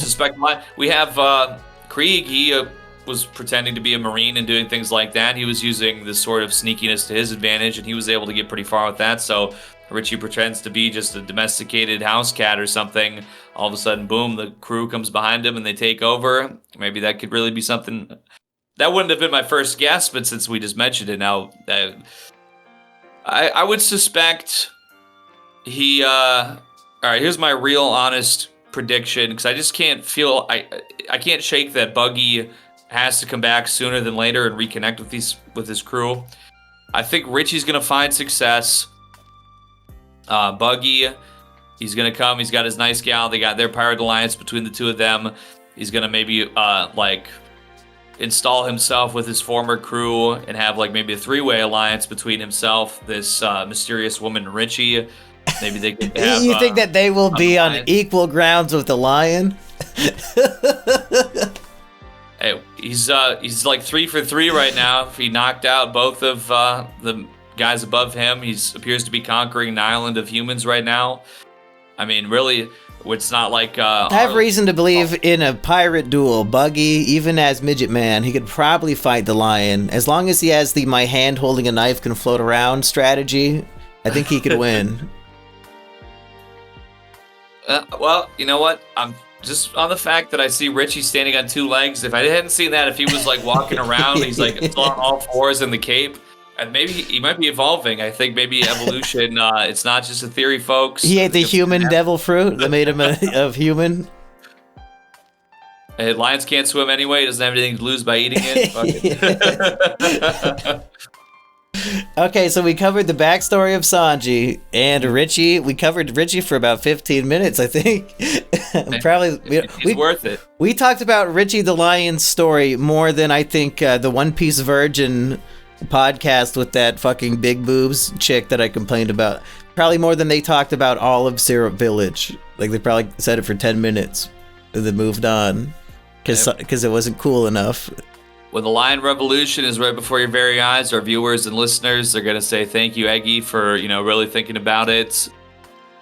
We have Krieg. He was pretending to be a Marine and doing things like that. He was using this sort of sneakiness to his advantage, and he was able to get pretty far with that. So Richie pretends to be just a domesticated house cat or something. All of a sudden, boom, the crew comes behind him and they take over. Maybe that could really be something. That wouldn't have been my first guess, but since we just mentioned it now, I would suspect he. All right, here's my real honest prediction, because I just can't feel. I can't shake that Buggy has to come back sooner than later and reconnect with his crew. I think Richie's gonna find success. Buggy, he's gonna come. He's got his nice gal. They got their pirate alliance between the two of them. He's gonna maybe install himself with his former crew and have maybe a three-way alliance between himself, this mysterious woman, Richie. Maybe they could have. You think that they will be on equal grounds with the lion? Hey, he's 3 for 3 right now. He knocked out both of the guys above him. He appears to be conquering an island of humans right now. I mean, really, it's not like... I have reason to believe in a pirate duel. Buggy, even as Midget Man, he could probably fight the lion. As long as he has the my hand holding a knife can float around strategy, I think he could win. Well, you know what? I'm just on the fact that I see Richie standing on 2 legs. If I hadn't seen that, if he was walking around, he's still on all fours in the cape, and maybe he might be evolving. I think maybe evolution, it's not just a theory, folks. He ate the human devil fruit that made him of human. Lions can't swim anyway. He doesn't have anything to lose by eating it. Okay, so we covered the backstory of Sanji and Richie. We covered Richie for about 15 minutes, I think. He's worth it. We talked about Richie the Lion's story more than I think the One Piece Virgin podcast with that fucking big boobs chick that I complained about. Probably more than they talked about all of Syrup Village. They probably said it for 10 minutes and then moved on because it wasn't cool enough. When the Lion Revolution is right before your very eyes, our viewers and listeners are going to say thank you, Eggy, for really thinking about it.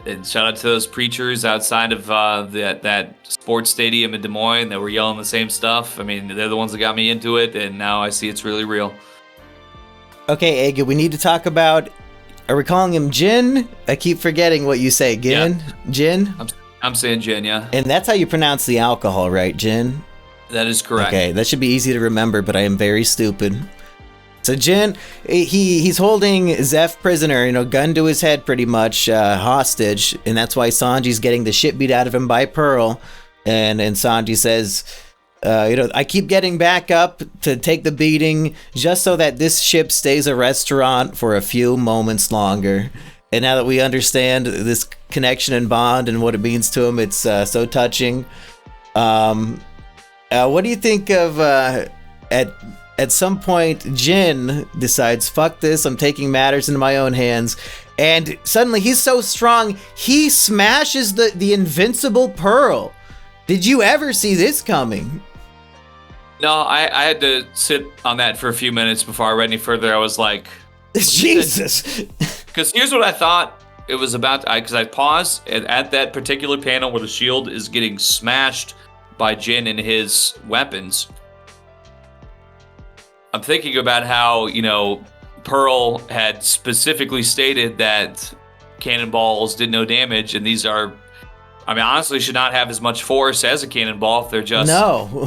And shout out to those preachers outside of that sports stadium in Des Moines that were yelling the same stuff. I mean, they're the ones that got me into it, and now I see it's really real. Okay, Eggy, we need to talk about... Are we calling him Jin? I keep forgetting what you say. Gin? Yeah. Jin? I'm saying Jin, yeah. And that's how you pronounce the alcohol, right? Jin? That is correct. Okay, that should be easy to remember, but I am very stupid. So Jin, he's holding Zeph prisoner, gun to his head pretty much, hostage, and that's why Sanji's getting the shit beat out of him by Pearl. And Sanji says, I keep getting back up to take the beating just so that this ship stays a restaurant for a few moments longer. And now that we understand this connection and bond and what it means to him, it's so touching. What do you think of at some point Jin decides, fuck this, I'm taking matters into my own hands, and suddenly he's so strong he smashes the invincible Pearl. Did you ever see this coming? No, I had to sit on that for a few minutes before I read any further. I was like, Jesus. Because here's what I thought. it was about because I paused at that particular panel where the shield is getting smashed by Jin and his weapons. I'm thinking about how, Pearl had specifically stated that cannonballs did no damage, and these are, honestly, should not have as much force as a cannonball if they're just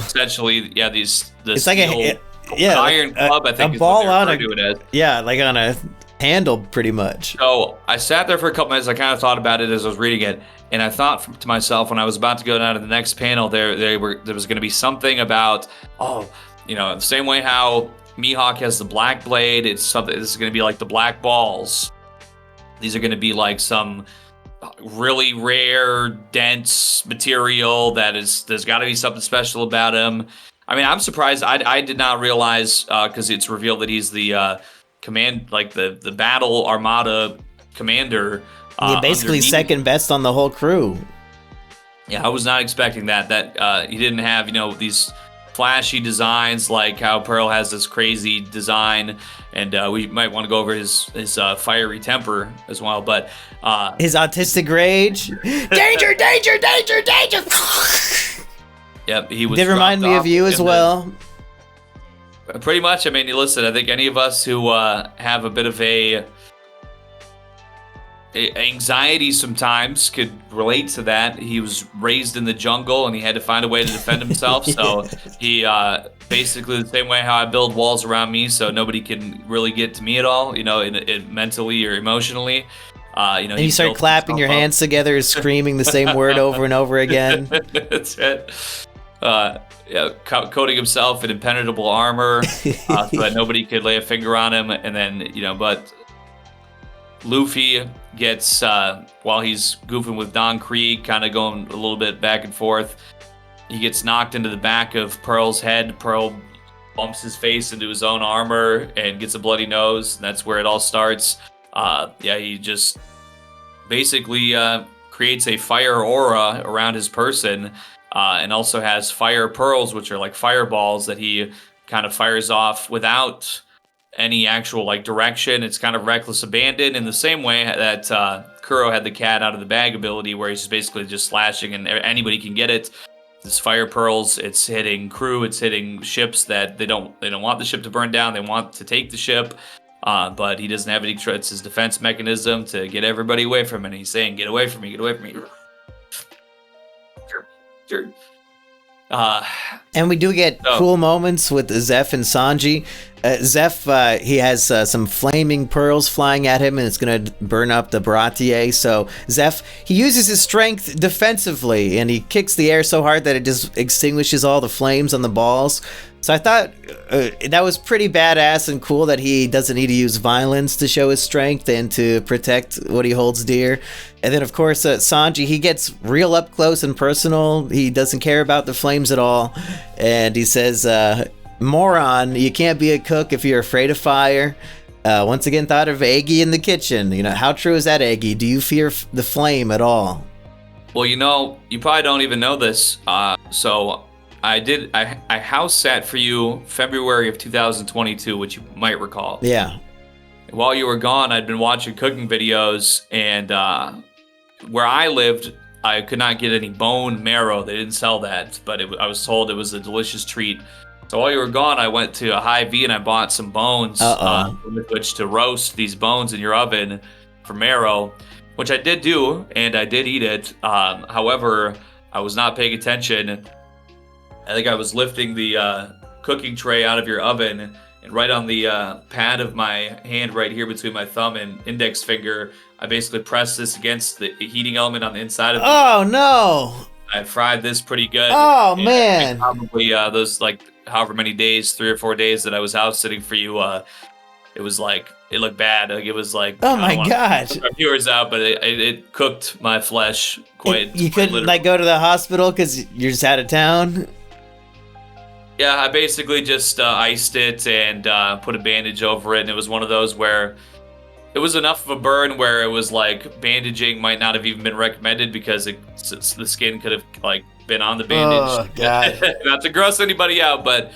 essentially, it's like an iron club. I think a is ball what on do it as. like on a handle, pretty much. So I sat there for a couple minutes. I kind of thought about it as I was reading it, and I thought to myself when I was about to go down to the next panel, there was going to be something about the same way how Mihawk has the black blade. It's something. This is going to be like the black balls. These are going to be like some really rare, dense material there's got to be something special about him. I'm surprised. I did not realize because it's revealed that he's the command, like the battle armada commander. Basically second best on the whole crew. Yeah, I was not expecting that. That he didn't have these flashy designs like how Pearl has this crazy design, and we might want to go over his fiery temper as well. But his autistic rage, danger, danger, danger, danger. Yep, he was. Did remind me of you as well. Pretty much. Listen, I think any of us who have a bit of a anxiety sometimes could relate to that. He was raised in the jungle and he had to find a way to defend himself. So he basically the same way how I build walls around me so nobody can really get to me at all, in mentally or emotionally. And you start clapping your hands together, screaming the same word over and over again. That's it. Coating himself in impenetrable armor so that nobody could lay a finger on him. And then, but Luffy gets, while he's goofing with Don Krieg, kind of going a little bit back and forth, he gets knocked into the back of Pearl's head. Pearl bumps his face into his own armor and gets a bloody nose. And that's where it all starts. He just basically creates a fire aura around his person. And also has fire pearls, which are like fireballs that he kind of fires off without any actual direction. It's kind of reckless abandon in the same way that Kuro had the cat out of the bag ability, where he's basically just slashing and anybody can get it. This fire pearls, it's hitting crew, it's hitting ships that they don't want the ship to burn down. They want to take the ship, but he doesn't have any. It's his defense mechanism to get everybody away from it. And he's saying, "Get away from me! Get away from me!" Sure. And we do get cool moments with Zeph and Sanji. Zeph, he has some flaming pearls flying at him, and it's going to burn up the Baratier. So Zeph, he uses his strength defensively, and he kicks the air so hard that it just extinguishes all the flames on the balls. So I thought that was pretty badass and cool that he doesn't need to use violence to show his strength and to protect what he holds dear. And then, of course, Sanji, he gets real up close and personal. He doesn't care about the flames at all. And he says, moron, you can't be a cook if you're afraid of fire. Once again, thought of Eggy in the kitchen. How true is that, Eggy? Do you fear the flame at all? Well, you probably don't even know this. So I house sat for you February of 2022, which you might recall. Yeah. While you were gone, I'd been watching cooking videos, and where I lived, I could not get any bone marrow. They didn't sell that, but I was told it was a delicious treat. So while you were gone, I went to a Hy-Vee and I bought some bones with which to roast these bones in your oven for marrow, which I did do, and I did eat it. However, I was not paying attention. I think I was lifting the cooking tray out of your oven, and right on the pad of my hand right here between my thumb and index finger, I basically pressed this against the heating element on the inside of it. Oh, no! I fried this pretty good. Oh, man! Probably those, however many days, 3 or 4 days that I was house sitting for you, it was it looked bad. It was oh my god! Put my viewers out, but it cooked my flesh quite. You couldn't literally go to the hospital because you're just out of town. Yeah, I basically just iced it and put a bandage over it, and it was one of those where it was enough of a burn where it was bandaging might not have even been recommended because the skin could have been on the bandage. Oh god! Not to gross anybody out, but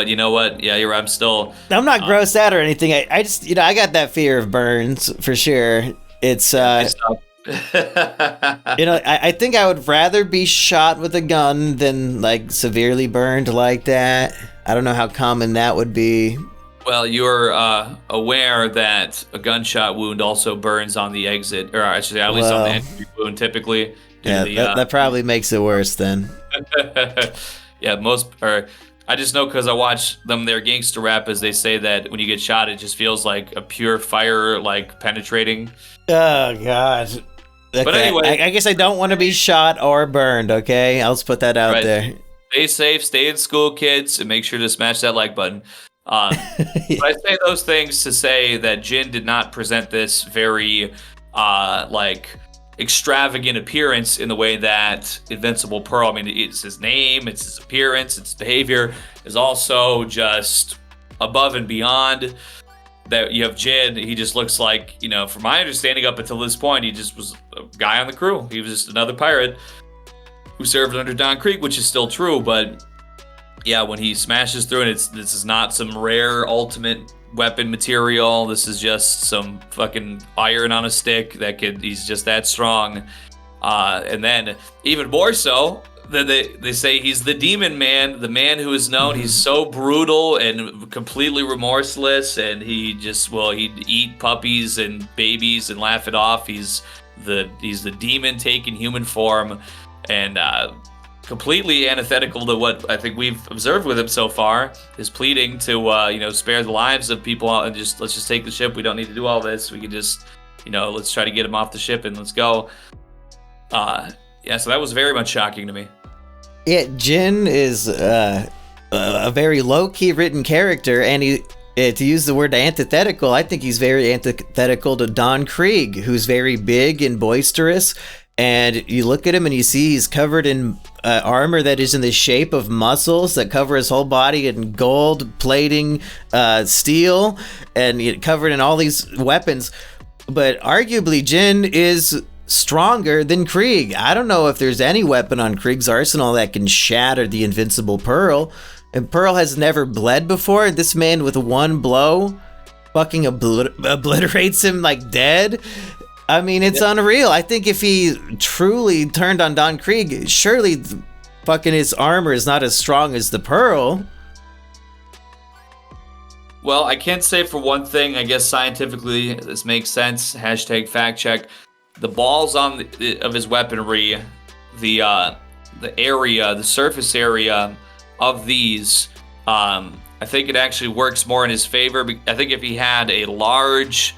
you know what? Yeah, I'm not grossed out or anything. I just I got that fear of burns for sure. It's Stop. I think I would rather be shot with a gun than like severely burned like that. I don't know how common that would be. Well, you're aware that a gunshot wound also burns on the exit, or I should say, at least on the entry wound, typically. Yeah, that probably makes it worse then. Yeah, I just know because I watch their gangster rap, as they say that when you get shot, it just feels like a pure fire, like penetrating. Oh God. Okay. But anyway, I guess I don't want to be shot or burned. Okay, I'll just put that out there. Stay safe, stay in school, kids, and make sure to smash that like button. But I say those things to say that Jin did not present this very like extravagant appearance in the way that Invincible Pearl. I mean, it's his name, it's his appearance, its behavior is also just above and beyond. That you have Jin, he just looks like, from my understanding up until this point, he just was a guy on the crew. He was just another pirate who served under Don Krieg, which is still true, but yeah, when he smashes through it, this is not some rare ultimate weapon material. This is just some fucking iron on a stick he's just that strong. And then even more so, they say he's the demon man, the man who is known. He's so brutal and completely remorseless, and he'd eat puppies and babies and laugh it off. He's the demon taking human form, and completely antithetical to what I think we've observed with him so far. His pleading to spare the lives of people and let's just take the ship. We don't need to do all this. We can just let's try to get him off the ship and let's go. So that was very much shocking to me. Yeah, Jin is a very low-key written character, and to use the word antithetical, I think he's very antithetical to Don Krieg, who's very big and boisterous. And you look at him and you see he's covered in armor that is in the shape of muscles that cover his whole body in gold plating, steel, and covered in all these weapons. But arguably, Jin is stronger than Krieg. I don't know if there's any weapon on Krieg's arsenal that can shatter the Invincible Pearl. And Pearl has never bled before. This man with one blow fucking obliterates him like dead. I mean, it's unreal. I think if he truly turned on Don Krieg, surely fucking his armor is not as strong as the Pearl. Well, I can't say for one thing. I guess scientifically this makes sense. Hashtag fact check. The balls of his weaponry, the surface area of these, I think it actually works more in his favor. I think if he had a large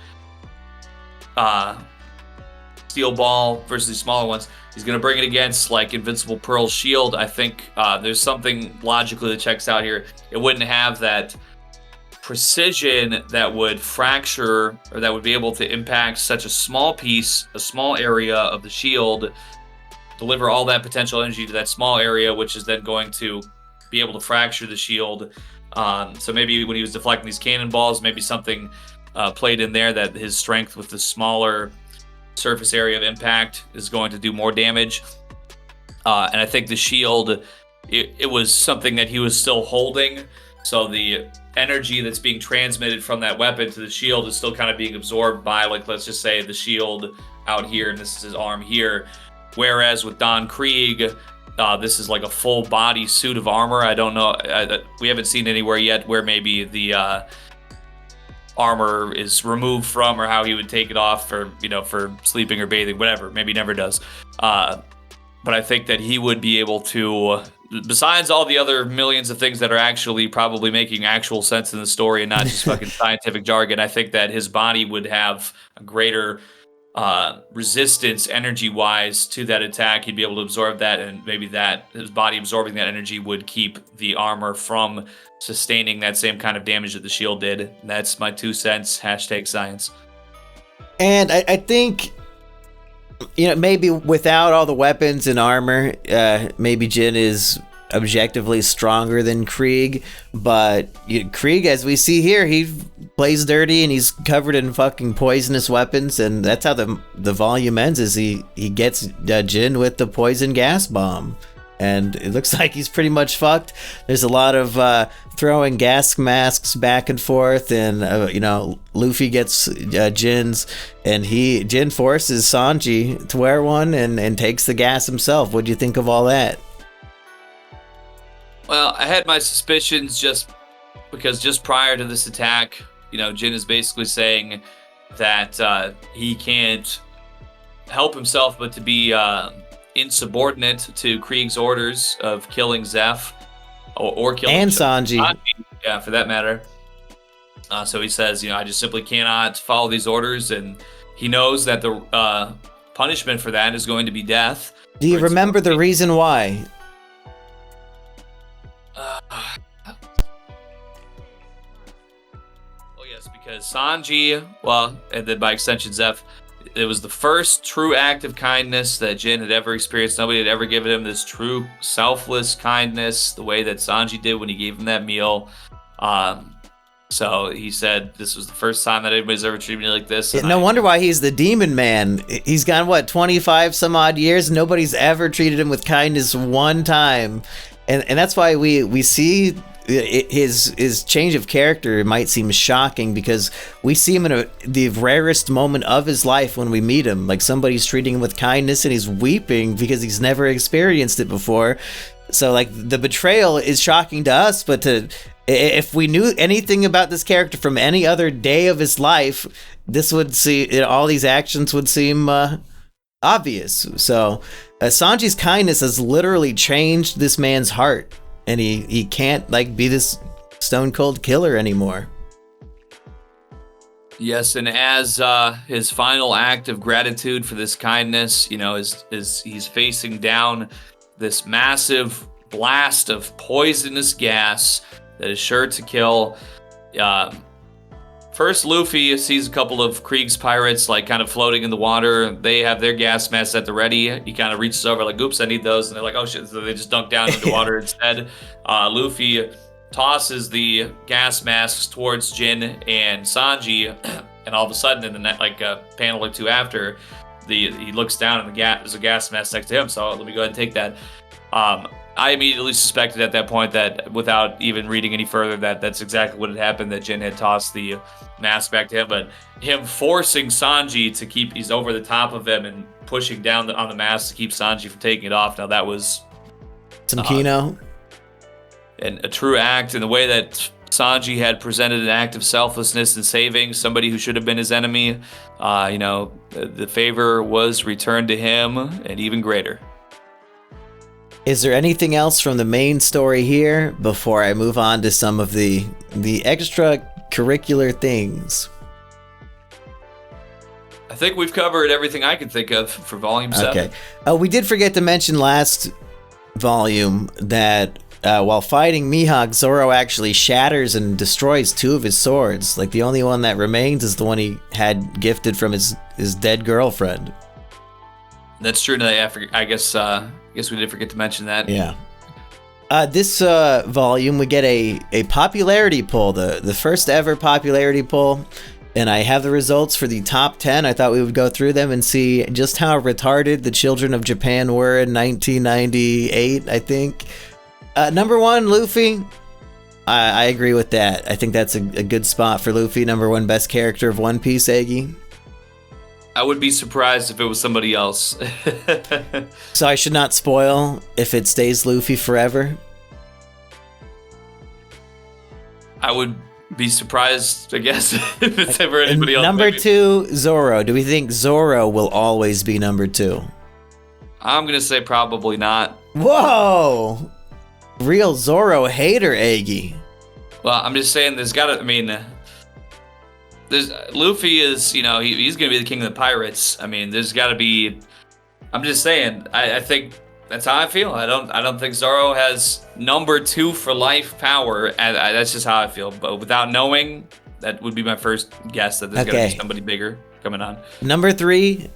steel ball versus smaller ones, he's going to bring it against like Invincible Pearl's shield. I think there's something logically that checks out here. It wouldn't have that precision that would fracture or that would be able to impact such a small area of the shield, deliver all that potential energy to that small area, which is then going to be able to fracture the shield. So maybe when he was deflecting these cannonballs, maybe something played in there that his strength with the smaller surface area of impact is going to do more damage. And I think the shield, it was something that he was still holding. So the energy that's being transmitted from that weapon to the shield is still kind of being absorbed by, like, let's just say the shield out here, and this is his arm here. Whereas with Don Krieg, this is like a full body suit of armor. I don't know. We haven't seen anywhere yet where maybe the armor is removed from, or how he would take it off for sleeping or bathing, whatever. Maybe he never does. But I think that he would be able to, besides all the other millions of things that are actually probably making actual sense in the story and not just fucking scientific jargon, I think that his body would have a greater resistance energy-wise to that attack. He'd be able to absorb that, and maybe that his body absorbing that energy would keep the armor from sustaining that same kind of damage that the shield did. That's my 2 cents. Hashtag science. And I think, maybe without all the weapons and armor, maybe Jin is objectively stronger than Krieg, but Krieg, as we see here, he plays dirty and he's covered in fucking poisonous weapons, and that's how the volume ends, is he gets Jin with the poison gas bomb. and it looks like he's pretty much fucked. There's a lot of throwing gas masks back and forth, and Luffy gets Jin's, and Jin forces Sanji to wear one and takes the gas himself. What do you think of all that? Well, I had my suspicions just because just prior to this attack, Jin is basically saying that he can't help himself but to be insubordinate to Krieg's orders of killing Zeph or killing and Sanji. Yeah, for that matter. So he says, I just simply cannot follow these orders, and he knows that the punishment for that is going to be death. Do you remember the reason why? Because Sanji, and then by extension Zeph, it was the first true act of kindness that Jin had ever experienced. Nobody had ever given him this true selfless kindness the way that Sanji did when he gave him that meal. So he said this was the first time that anybody's ever treated me like this. No wonder why he's the demon man. He's gone, 25 some odd years? Nobody's ever treated him with kindness one time. And that's why we see his change of character might seem shocking, because we see him in the rarest moment of his life when we meet him. Like, somebody's treating him with kindness and he's weeping because he's never experienced it before. So, like, the betrayal is shocking to us, but if we knew anything about this character from any other day of his life, all these actions would seem obvious. So Sanji's kindness has literally changed this man's heart, and he can't be this stone cold killer anymore. Yes, and as his final act of gratitude for this kindness, is he's facing down this massive blast of poisonous gas that is sure to kill. First, Luffy sees a couple of Krieg's pirates kind of floating in the water. They have their gas masks at the ready. He kind of reaches over like, oops, I need those. And they're like, oh shit, so they just dunk down into water instead. Luffy tosses the gas masks towards Jin and Sanji, and all of a sudden in the a panel or two after, he looks down and there's a gas mask next to him. So let me go ahead and take that. I immediately suspected at that point that, without even reading any further, that's exactly what had happened, that Jin had tossed the mask back to him. But him forcing Sanji to he's over the top of him and pushing down on the mask to keep Sanji from taking it off. Now that was some Kino. And a true act in the way that Sanji had presented an act of selflessness in saving somebody who should have been his enemy. The favor was returned to him, and even greater. Is there anything else from the main story here before I move on to some of the extracurricular things? I think we've covered everything I could think of for Volume 7. Okay. We did forget to mention last volume that while fighting Mihawk, Zoro actually shatters and destroys 2 of his swords. Like, the only one that remains is the one he had gifted from his dead girlfriend. That's true. I guess we did forget to mention that. Yeah. This volume, we get a popularity poll, the first ever popularity poll, and I have the results for the top 10. I thought we would go through them and see just how retarded the children of Japan were in 1998, I think. Number 1, Luffy. I agree with that. I think that's a good spot for Luffy. Number 1 best character of One Piece, Eggy. I would be surprised if it was somebody else. So I should not spoil if it stays Luffy forever? I would be surprised, I guess, if it's ever anybody else. Number 2, Zoro. Do we think Zoro will always be number 2? I'm going to say probably not. Whoa! Real Zoro hater, Eggy. Well, I'm just saying Luffy is, he's going to be the king of the pirates. There's got to be. I'm just saying. I think that's how I feel. I don't think Zoro has number 2 for life power. And that's just how I feel. But without knowing, that would be my first guess that there's got to be somebody bigger coming on. Number 3,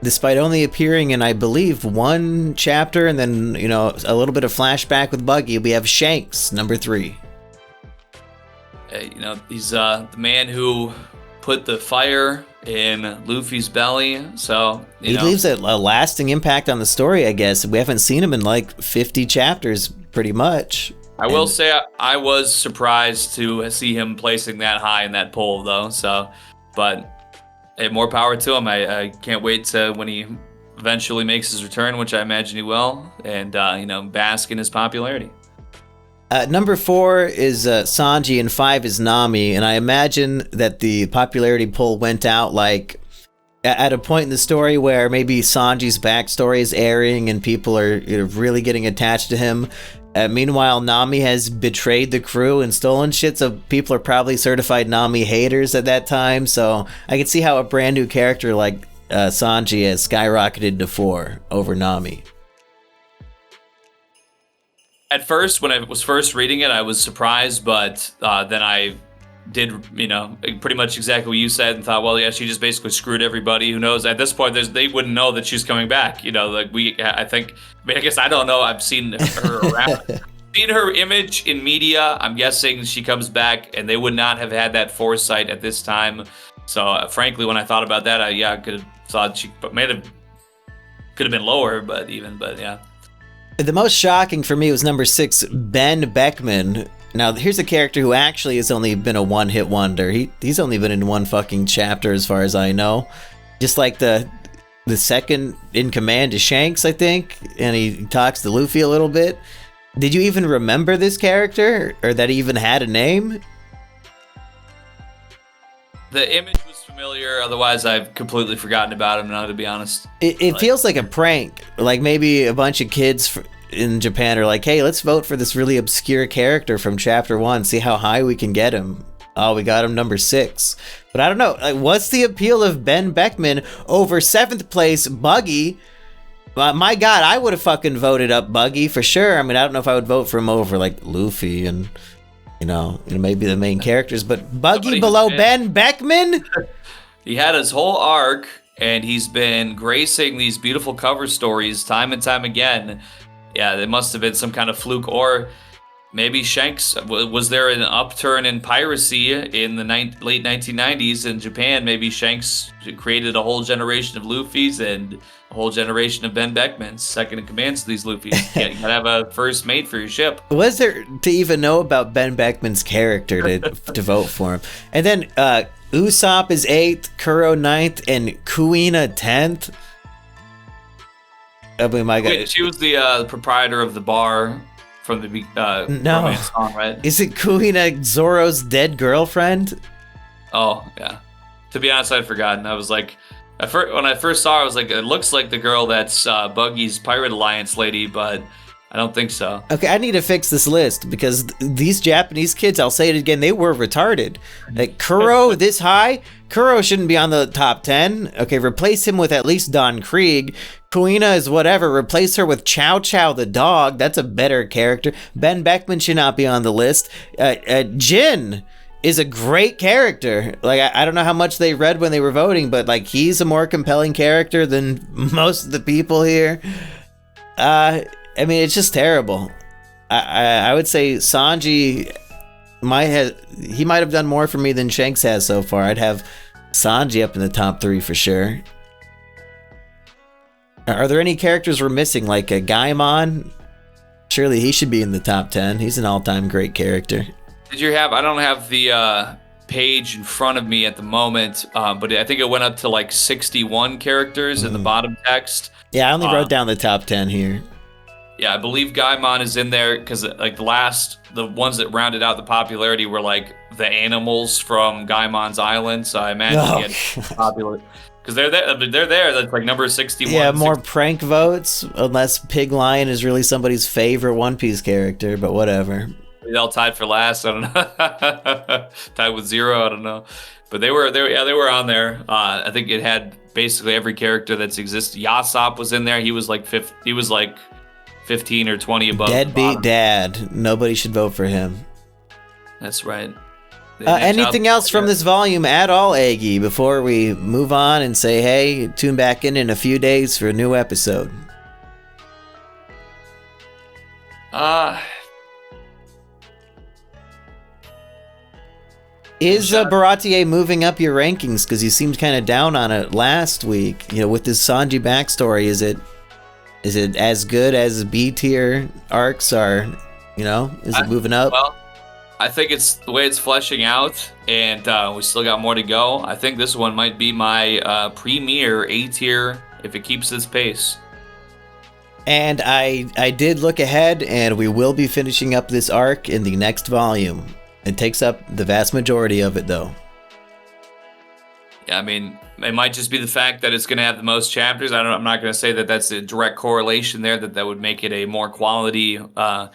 despite only appearing in, I believe, 1 chapter and then a little bit of flashback with Buggy, we have Shanks, number 3. He's the man who put the fire in Luffy's belly. So he leaves a lasting impact on the story, I guess. We haven't seen him in like 50 chapters, pretty much. I will say I was surprised to see him placing that high in that poll, though. So, but more power to him. I can't wait to when he eventually makes his return, which I imagine he will, and bask in his popularity. Number 4 is Sanji, and 5 is Nami, and I imagine that the popularity poll went out like at a point in the story where maybe Sanji's backstory is airing and people are really getting attached to him. Meanwhile, Nami has betrayed the crew and stolen shit, so people are probably certified Nami haters at that time. So I can see how a brand new character like Sanji has skyrocketed to 4 over Nami. At first, when I was first reading it, I was surprised, but then I did, pretty much exactly what you said and thought, well, yeah, she just basically screwed everybody. Who knows? At this point, they wouldn't know that she's coming back. I guess I don't know. I've seen her around. Seen her image in media. I'm guessing she comes back, and they would not have had that foresight at this time. So, frankly, when I thought about that, I could have thought she could have been lower, but yeah. The most shocking for me was number 6, Ben Beckman. Now, here's a character who actually has only been a one-hit wonder. He's only been in one fucking chapter, as far as I know. Just like the second in command to Shanks, I think, and he talks to Luffy a little bit. Did you even remember this character, or that he even had a name? The image was familiar, otherwise I've completely forgotten about him now, to be honest. It feels like a prank. Like maybe a bunch of kids in Japan are like, hey, let's vote for this really obscure character from chapter 1, see how high we can get him. Oh, we got him number 6. But I don't know, like, what's the appeal of Ben Beckman over 7th place Buggy? My God, I would have fucking voted up Buggy for sure. I mean, I don't know if I would vote for him over like Luffy and maybe the main characters, but Buggy below Ben Beckman? He had his whole arc, and he's been gracing these beautiful cover stories time and time again. Yeah, it must have been some kind of fluke, or maybe Shanks, was there an upturn in piracy in the late 1990s in Japan? Maybe Shanks created a whole generation of Luffys and a whole generation of Ben Beckmans, second in command to these Luffys. You gotta have a first mate for your ship. Was there to even know about Ben Beckman's character to vote for him? And then Usopp is 8th, Kuro 9th, and Kuina 10th. I mean, my God. Wait, she was the proprietor of the bar from the romance song, right? Is it Kuina, Zoro's dead girlfriend? Oh, yeah. To be honest, I'd forgotten. I was like, when I first saw her, I was like, it looks like the girl that's Buggy's Pirate Alliance lady, but I don't think so. Okay, I need to fix this list because these Japanese kids, I'll say it again, they were retarded. Like, Kuro this high? Kuro shouldn't be on the top 10. Okay, replace him with at least Don Krieg. Kuina is whatever. Replace her with Chow Chow the dog. That's a better character. Ben Beckman should not be on the list. Jin is a great character. Like, I don't know how much they read when they were voting, but like, he's a more compelling character than most of the people here. I mean, it's just terrible. I would say Sanji might have done more for me than Shanks has so far. I'd have Sanji up in the top 3 for sure. Are there any characters we're missing, like a Gaimon? Surely he should be in the top 10. He's an all-time great character. I don't have the page in front of me at the moment, but I think it went up to like 61 characters in the bottom text. Yeah, I only wrote down the top 10 here. Yeah, I believe Gaimon is in there because like the ones that rounded out the popularity were like the animals from Gaimon's Island. So I imagine he had popular because they're there. That's like number 61. Yeah, more prank votes, unless Pig Lion is really somebody's favorite One Piece character, but whatever. They all tied for last. I don't know. Tied with 0. I don't know, but they were on there. I think it had basically every character that's existed. Yasop was in there. He was like 15 or 20 above. Deadbeat dad. Nobody should vote for him. That's right. Anything else from this volume at all, Eggy, before we move on and say, hey, tune back in a few days for a new episode? Is Baratier moving up your rankings? Because you seemed kind of down on it last week. With this Sanji backstory, is it as good as B tier arcs are? Is it moving up? Well, I think it's the way it's fleshing out, and we still got more to go. I think this one might be my premier A tier if it keeps its pace. And I did look ahead, and we will be finishing up this arc in the next volume. It takes up the vast majority of it, though. Yeah, I mean, it might just be the fact that it's going to have the most chapters. I'm not going to say that that's a direct correlation there, that would make it a more quality arc.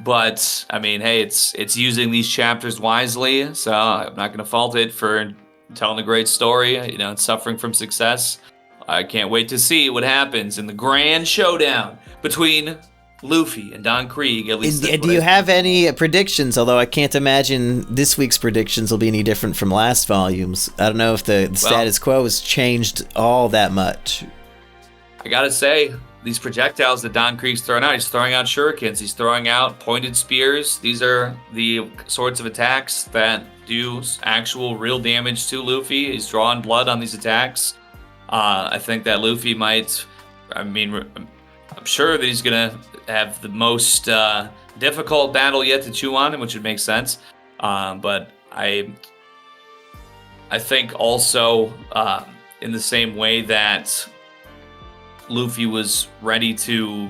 But, I mean, hey, it's using these chapters wisely, so I'm not going to fault it for telling a great story. It's suffering from success. I can't wait to see what happens in the grand showdown between Luffy and Don Krieg. At least. Do you have any predictions? Although I can't imagine this week's predictions will be any different from last volumes. I don't know if the status quo has changed all that much. I gotta say, these projectiles that Don Krieg's throwing out, he's throwing out shurikens, he's throwing out pointed spears. These are the sorts of attacks that do actual real damage to Luffy. He's drawing blood on these attacks. I think that Luffy might, I'm sure that he's going to have the most difficult battle yet to chew on, which would make sense. But I think also in the same way that Luffy was ready to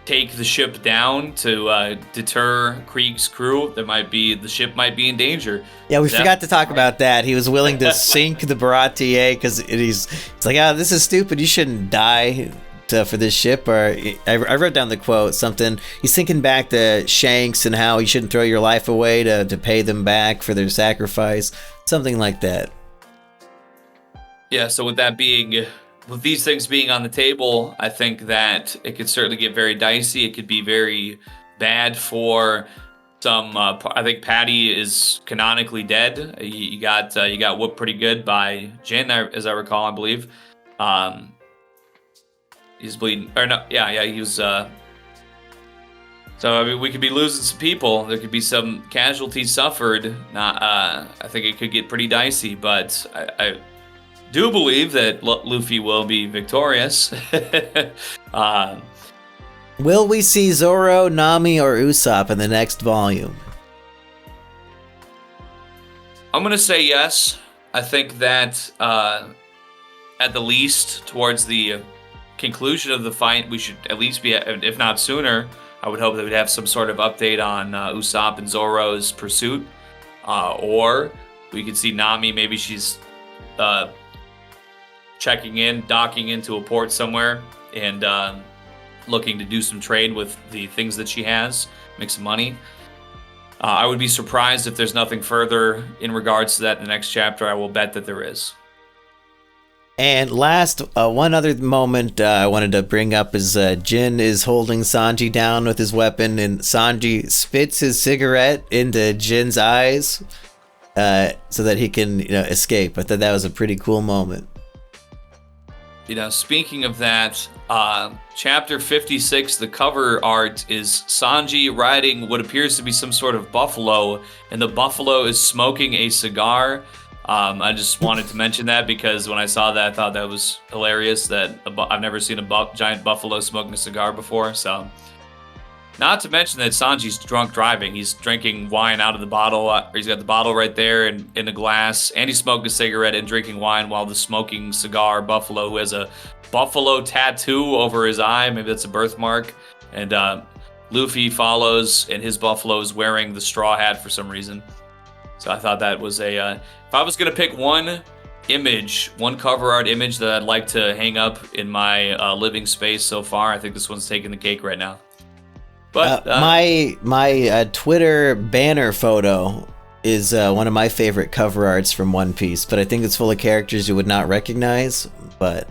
take the ship down to deter Krieg's crew, the ship might be in danger. Yeah, we forgot to talk about that. He was willing to sink the Baratier because it's like, this is stupid. You shouldn't die for this ship. Or I wrote down the quote, something. He's thinking back to Shanks and how you shouldn't throw your life away to pay them back for their sacrifice. Something like that. Yeah, so with these things being on the table, I think that it could certainly get very dicey. It could be very bad for some. I think Patty is canonically dead. You got whooped pretty good by Jin, as I recall. I believe he's bleeding. Or no, yeah, he was. So I mean, we could be losing some people. There could be some casualties suffered. I think it could get pretty dicey, but I do believe that Luffy will be victorious. Will we see Zoro, Nami, or Usopp in the next volume? I'm going to say yes. I think that at the least, towards the conclusion of the fight, we should at least be, if not sooner, I would hope that we'd have some sort of update on Usopp and Zoro's pursuit. Or we could see Nami, maybe she's docking into a port somewhere, and looking to do some trade with the things that she has, make some money. I would be surprised if there's nothing further in regards to that in the next chapter. I will bet that there is. And last, one other moment I wanted to bring up is Jin is holding Sanji down with his weapon, and Sanji spits his cigarette into Jin's eyes so that he can escape. I thought that was a pretty cool moment. Speaking of that, chapter 56, the cover art is Sanji riding what appears to be some sort of buffalo, and the buffalo is smoking a cigar. I just wanted to mention that because when I saw that, I thought that was hilarious. That I've never seen a giant buffalo smoking a cigar before. So, not to mention that Sanji's drunk driving. He's drinking wine out of the bottle. He's got the bottle right there in a glass, and he's smoking a cigarette and drinking wine while the smoking cigar buffalo, who has a buffalo tattoo over his eye, maybe that's a birthmark, and Luffy follows, and his buffalo is wearing the straw hat for some reason. So I thought that was if I was going to pick one cover art image that I'd like to hang up in my living space so far, I think this one's taking the cake right now. But my Twitter banner photo is one of my favorite cover arts from One Piece, but I think it's full of characters you would not recognize. But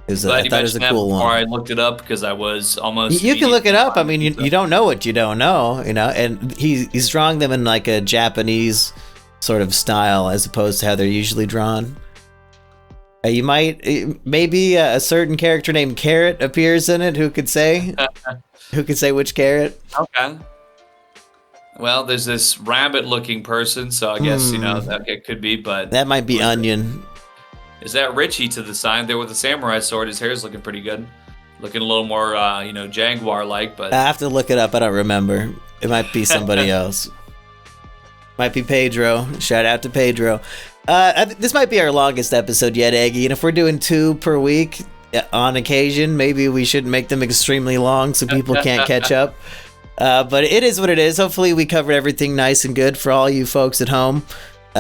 I thought it was a cool one. I looked it up because I was almost. You can look it up. I mean, you don't know what you don't know, And he's drawing them in like a Japanese sort of style as opposed to how they're usually drawn. Maybe a certain character named Carrot appears in it. Who could say? Who could say which carrot? Okay. Well, there's this rabbit-looking person, so I guess, that it could be, but... That might be Onion. Is that Richie to the side there with a samurai sword? His hair's looking pretty good. Looking a little more, Jaguar-like, but... I have to look it up. I don't remember. It might be somebody else. Might be Pedro. Shout out to Pedro. This might be our longest episode yet, Eggy, and if we're doing 2 per week on occasion, maybe we shouldn't make them extremely long so people can't catch up. But it is what it is. Hopefully we covered everything nice and good for all you folks at home.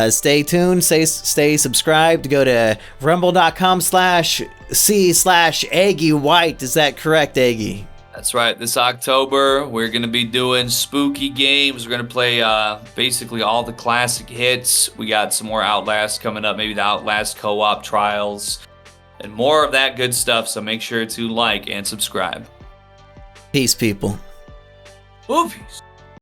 Stay tuned, stay subscribed. Go to rumble.com/c/Eggy White. Is that correct, Eggy? That's right. This October, we're going to be doing spooky games. We're going to play basically all the classic hits. We got some more Outlast coming up, maybe the Outlast co-op trials, and more of that good stuff. So make sure to like and subscribe. Peace, people. Movies.